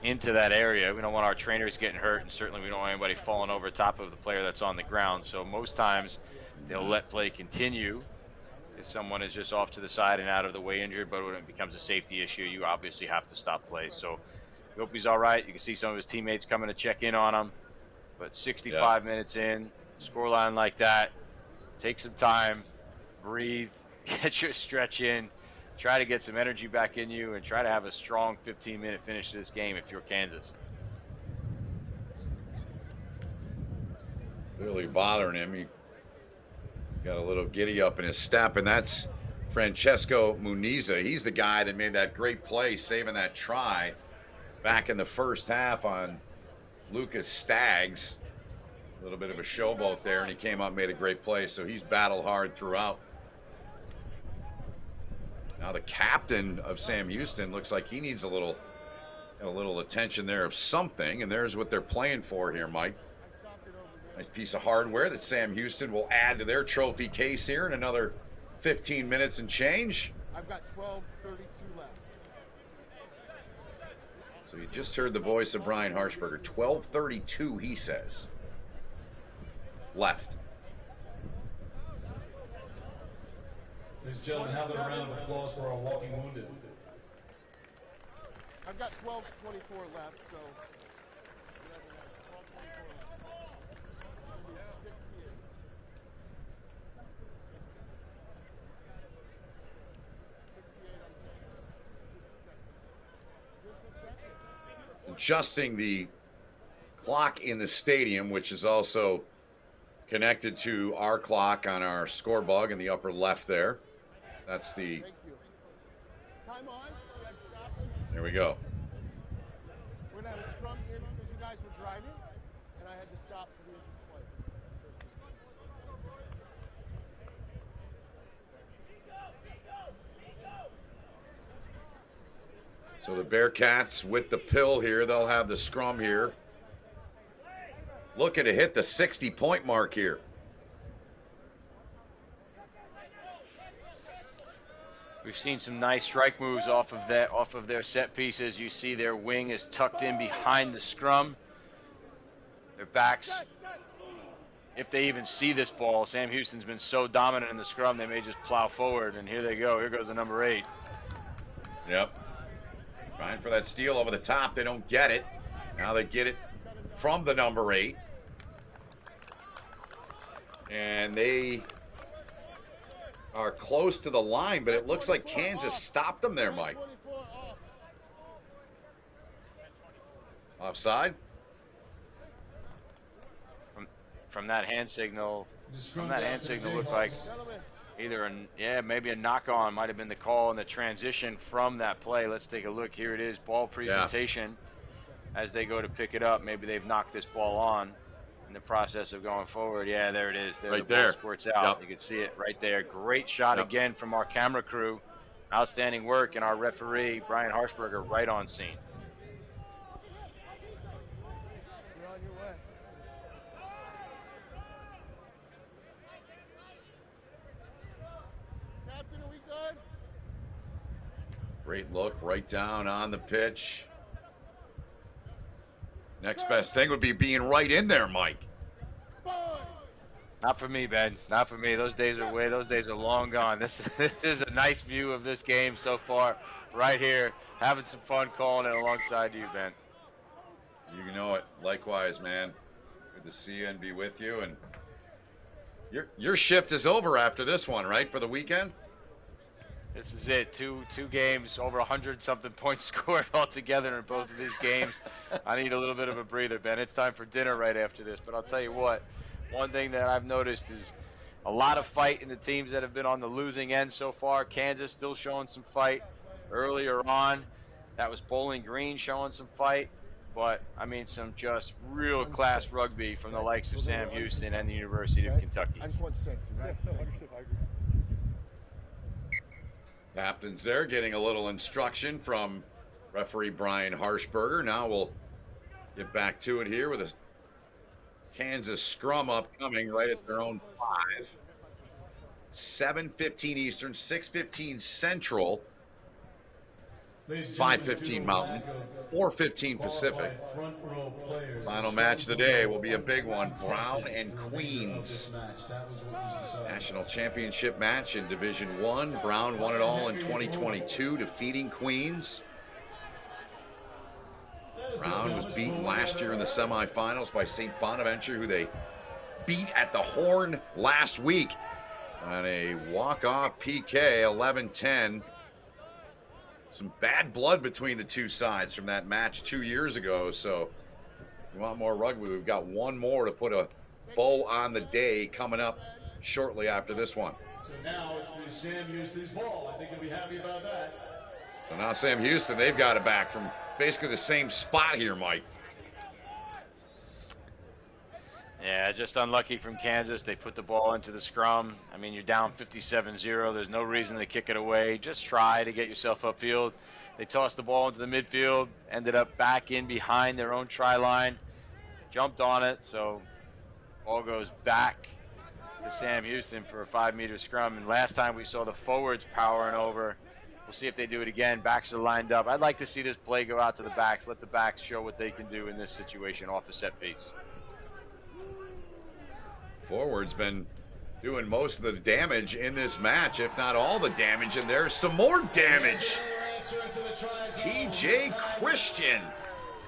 into that area. We don't want our trainers getting hurt, and certainly we don't want anybody falling over top of the player that's on the ground. So most times they'll let play continue if someone is just off to the side and out of the way injured, but when it becomes a safety issue, you obviously have to stop play. So we hope he's all right. You can see some of his teammates coming to check in on him, but 65 minutes in, scoreline like that, take some time, breathe, get your stretch in, try to get some energy back in you, and try to have a strong 15-minute finish to this game if you're Kansas. Clearly bothering him. He got a little giddy up in his step, and that's Francesco Muniza. He's the guy that made that great play, saving that try back in the first half on Lucas Staggs. A little bit of a showboat there, and he came up and made a great play, so he's battled hard throughout. Now the captain of Sam Houston looks like he needs a little attention there of something, and there's what they're playing for here, Mike. Nice piece of hardware that Sam Houston will add to their trophy case here in another 15 minutes and change. I've got 12:32 left. So you just heard the voice of Brian Harshberger. 12:32, he says. Left. Ladies and gentlemen, have a round of applause for our walking wounded. I've got 12:24 left, so. 68. Adjusting the clock in the stadium, which is also connected to our clock on our score bug in the upper left there. That's the. Thank you. Time on. We had stoppage. There we go. We're going to have a scrum here because you guys were driving, and I had to stop for the injured player. So the Bearcats with the pill here. They'll have the scrum here. Looking to hit the 60-point mark here. We've seen some nice strike moves off of their set pieces. You see their wing is tucked in behind the scrum. Their backs, if they even see this ball, Sam Houston's been so dominant in the scrum, they may just plow forward, and here they go. Here goes the number 8. Yep. Trying for that steal over the top. They don't get it. Now they get it from the number 8. And they are close to the line, but it looks like Kansas stopped them there, Mike. Offside? From that hand signal, looked like either maybe a knock on might have been the call in the transition from that play. Let's take a look. Here it is, ball presentation. As they go to pick it up, maybe they've knocked this ball on in the process of going forward. Yeah, there it is. There right the ball there. squirts out. Yep. You can see it right there. Great shot again from our camera crew. Outstanding work, and our referee, Brian Harshberger, right on scene. You're on your way. Captain, are we good? Great look right down on the pitch. Next best thing would be being right in there, Mike. Not for me, Ben. Not for me. Those days are long gone. This is a nice view of this game so far, right here. Having some fun calling it alongside you, Ben. You know it. Likewise, man. Good to see you and be with you. And your shift is over after this one, right? For the weekend? This is it. Two games, over 100-something points scored altogether in both of these games. I need a little bit of a breather, Ben. It's time for dinner right after this. But I'll tell you what, one thing that I've noticed is a lot of fight in the teams that have been on the losing end so far. Kansas still showing some fight earlier on. That was Bowling Green showing some fight. But, I mean, some just real class rugby from the likes of Sam Houston and the University of Kentucky. I just want safety, right? Understood. I agree. Captains there getting a little instruction from referee Brian Harshberger. Now we'll get back to it here with a Kansas scrum upcoming right at their own 5. 7:15 Eastern, 6:15 Central, 5:15 Mountain, 4:15 Pacific. Final match of the day will be a big one. Brown and Queens. National championship match in Division 1. Brown won it all in 2022, defeating Queens. Brown was beaten last year in the semifinals by St. Bonaventure, who they beat at the Horn last week on a walk-off PK, 11-10. Some bad blood between the two sides from that match 2 years ago. So if you want more rugby, we've got one more to put a bow on the day coming up shortly after this one. So now it's going to be Sam Houston's ball. I think you'll be happy about that. So now Sam Houston, they've got it back from basically the same spot here, Mike. Yeah, just unlucky from Kansas. They put the ball into the scrum. I mean, you're down 57-0. There's no reason to kick it away. Just try to get yourself upfield. They tossed the ball into the midfield, ended up back in behind their own try line, jumped on it, so ball goes back to Sam Houston for a 5-meter scrum. And last time we saw the forwards powering over. We'll see if they do it again. Backs are lined up. I'd like to see this play go out to the backs, let the backs show what they can do in this situation off a set piece. Forward's been doing most of the damage in this match, if not all the damage, and there's some more damage. TJ Christian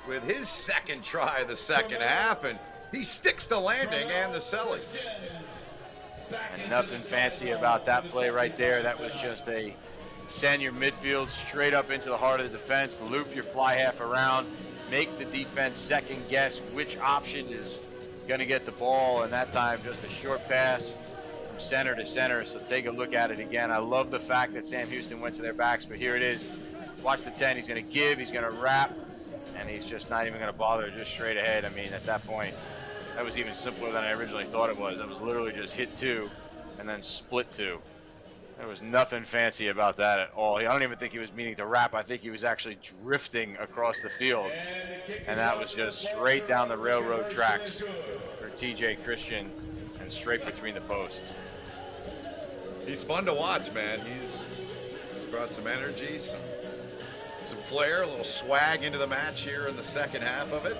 with his second try of the second half, and he sticks the landing and the selling. And nothing fancy about that play right there. That was just a send your midfield straight up into the heart of the defense, loop your fly half around, make the defense second guess which option is going to get the ball, and that time just a short pass from center to center. So take a look at it again. I love the fact that Sam Houston went to their backs, but here it is. Watch the 10. He's going to give, he's going to wrap, and he's just not even going to bother, just straight ahead. I mean, at that point, that was even simpler than I originally thought it was. It was literally just hit 2 and then split 2. There was nothing fancy about that at all. I don't even think he was meaning to wrap. I think he was actually drifting across the field. And that was just straight down the railroad tracks for TJ Christian and straight between the posts. He's fun to watch, man. He's brought some energy, some flair, a little swag into the match here in the second half of it.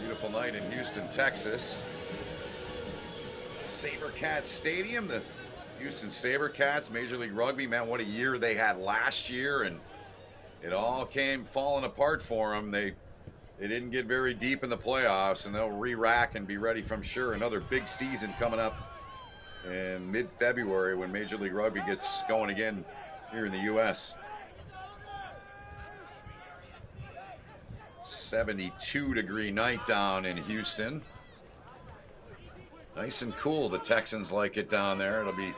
Beautiful night in Houston, Texas. SaberCats Stadium, the Houston SaberCats, Major League Rugby. Man, what a year they had last year, and it all came falling apart for them. They didn't get very deep in the playoffs, and they'll re-rack and be ready for, I'm sure, another big season coming up in mid-February when Major League Rugby gets going again here in the U.S. 72-degree night down in Houston. Nice and cool. The Texans like it down there. It'll be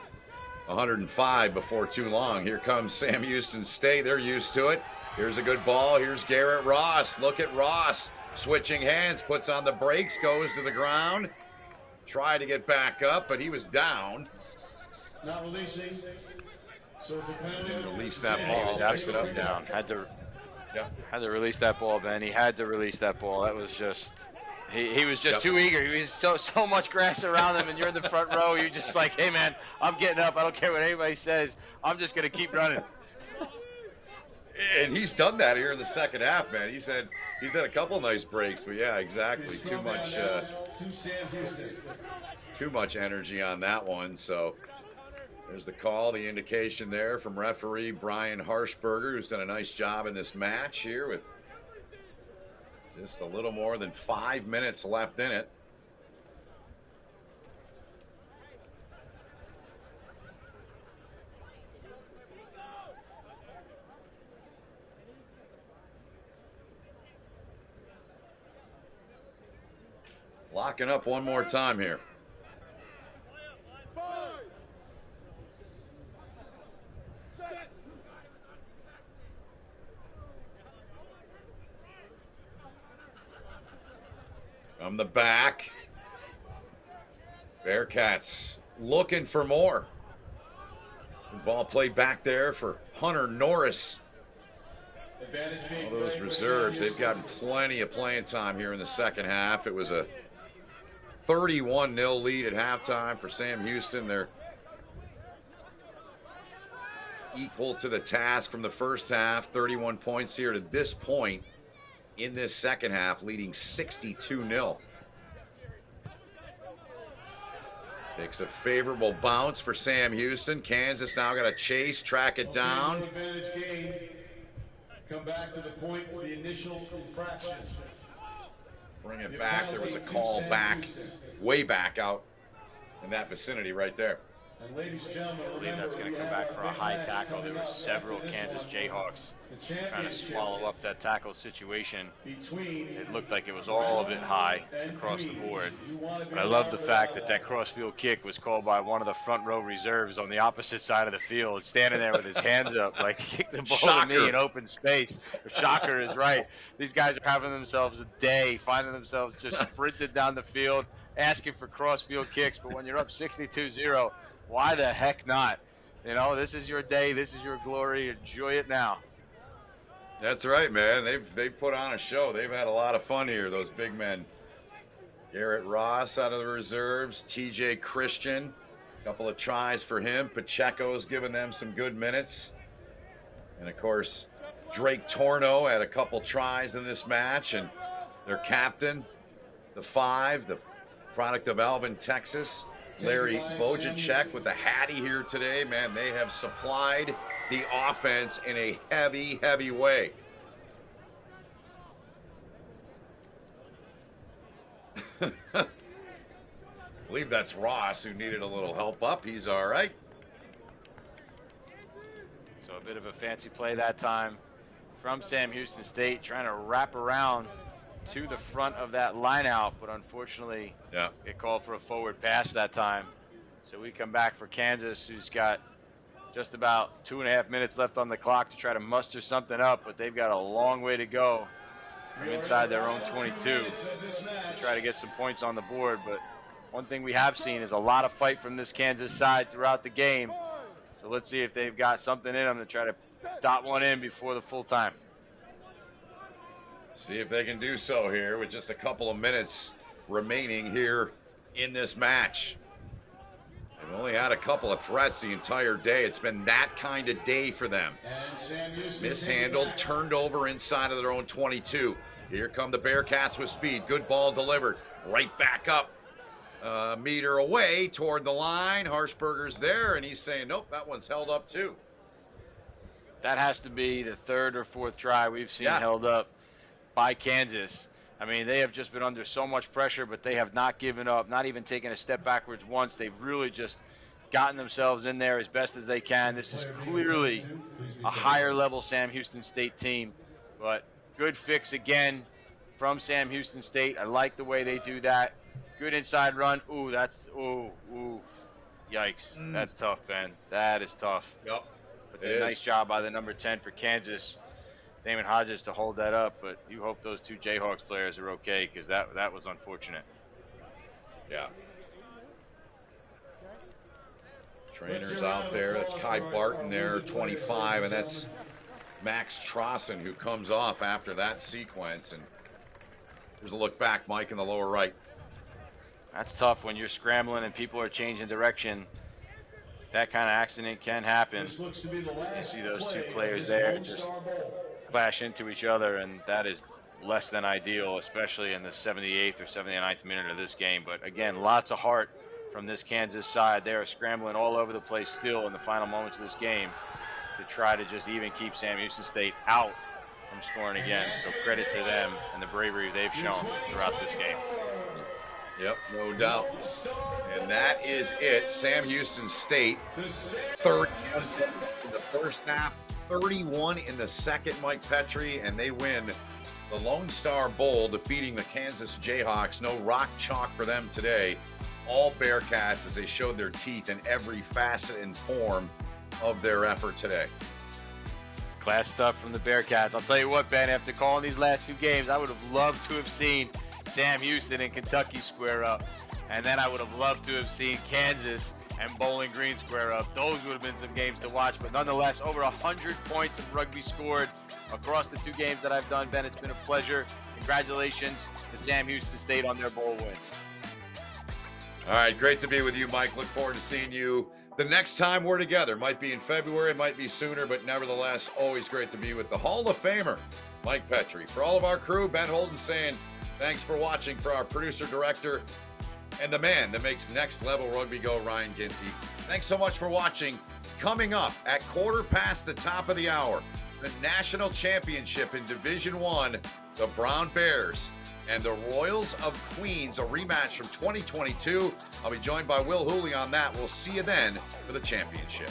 105 before too long. Here comes Sam Houston State. They're used to it. Here's a good ball. Here's Garrett Ross. Look at Ross. Switching hands, puts on the brakes, goes to the ground. Tried to get back up, but he was down. Not releasing. So it's a penalty. Release that He ball. was Pick it absolutely up. down. Had to release that ball, Ben. He had to release that ball. That was just... He was just too eager. He was so much grass around him, and you're in the front row. You're just like, hey, man, I'm getting up. I don't care what anybody says. I'm just going to keep running. And he's done that here in the second half, man. He's had a couple nice breaks, but yeah, exactly. Too much energy on that one. So There's the call, the indication there from referee Brian Harshberger, who's done a nice job in this match here with just a little more than 5 minutes left in it. Locking up one more time here. From the back, Bearcats looking for more. Good ball played back there for Hunter Norris. All those reserves, they've gotten plenty of playing time here in the second half. It was a 31-0 lead at halftime for Sam Houston. They're equal to the task from the first half. 31 points here to this point in this second half, leading 62-0. Takes a favorable bounce for Sam Houston. Kansas now got to chase, track it down. Come back to the point of the initial infraction. Bring it back. There was a call back, way back out in that vicinity right there. And ladies and gentlemen, I believe that's going to come back for a high tackle. There were several Kansas Jayhawks trying to swallow up that tackle situation. It looked like it was all a bit high across the board. But I love the fact that that crossfield kick was called by one of the front row reserves on the opposite side of the field, standing there with his hands up like he kicked the ball to me in open space. The shocker is right. These guys are having themselves a day, finding themselves just sprinted down the field, asking for crossfield kicks. But when you're up 62-0, why the heck not? You know, this is your day. This is your glory. Enjoy it now. That's right, man. They've put on a show. They've had a lot of fun here, those big men. Garrett Ross out of the reserves. TJ Christian, a couple of tries for him. Pacheco's given them some good minutes. And, of course, Drake Torno had a couple tries in this match. And their captain, the 5, the product of Alvin, Texas, Larry Vojacek with the Hattie here today. Man, they have supplied the offense in a heavy, heavy way. I believe that's Ross who needed a little help up. He's all right. So a bit of a fancy play that time from Sam Houston State, trying to wrap around to the front of that line out, but unfortunately it called for a forward pass that time. So we come back for Kansas, who's got just about 2.5 minutes left on the clock to try to muster something up, but they've got a long way to go from inside their own 22 to try to get some points on the board. But one thing we have seen is a lot of fight from this Kansas side throughout the game. So let's see if they've got something in them to try to dot one in before the full time. See if they can do so here with just a couple of minutes remaining here in this match. They've only had a couple of threats the entire day. It's been that kind of day for them. Mishandled, turned over inside of their own 22. Here come the Bearcats with speed. Good ball delivered. Right back up. A meter away toward the line. Harshberger's there, and he's saying, nope, that one's held up too. That has to be the third or fourth try we've seen held up by Kansas. I mean, they have just been under so much pressure, but they have not given up, not even taken a step backwards once. They've really just gotten themselves in there as best as they can. This is clearly a higher level Sam Houston State team, but good fix again from Sam Houston State. I like the way they do that. Good inside run. Ooh, that's, yikes. That's tough, Ben. That is tough. Yep. But a nice job by the number 10 for Kansas, Damon Hodges, to hold that up. But you hope those two Jayhawks players are okay, because that was unfortunate. Yeah. Trainers out there. That's Kai Barton there, 25, and that's Max Trossen, who comes off after that sequence. And there's a look back, Mike, in the lower right. That's tough when you're scrambling and people are changing direction. That kind of accident can happen. You see those two players there just clash into each other, and that is less than ideal, especially in the 78th or 79th minute of this game. But again, lots of heart from this Kansas side. They are scrambling all over the place still in the final moments of this game to try to just even keep Sam Houston State out from scoring again. So credit to them and the bravery they've shown throughout this game. Yep, no doubt. And that is it. Sam Houston State, 31 in the first half, 31 in the second, Mike Petrie, and they win the Lone Star Bowl, defeating the Kansas Jayhawks. No rock chalk for them today. All Bearcats as they showed their teeth in every facet and form of their effort today. Class stuff from the Bearcats. I'll tell you what, Ben, after calling these last two games, I would have loved to have seen Sam Houston and Kentucky square up. And then I would have loved to have seen Kansas and Bowling Green square up. Those would have been some games to watch. But nonetheless, over 100 points of rugby scored across the two games that I've done, Ben. It's been a pleasure. Congratulations to Sam Houston State on their bowl win. All right, great to be with you, Mike. Look forward to seeing you the next time we're together. Might be in February, might be sooner, but nevertheless, always great to be with the Hall of Famer, Mike Petrie. For all of our crew, Ben Holden saying thanks for watching. For our producer, director, and the man that makes Next Level Rugby go, Ryan Ginty. Thanks so much for watching. Coming up at quarter past the top of the hour, the national championship in Division I, the Brown Bears and the Royals of Queens, a rematch from 2022. I'll be joined by Will Hooley on that. We'll see you then for the championship.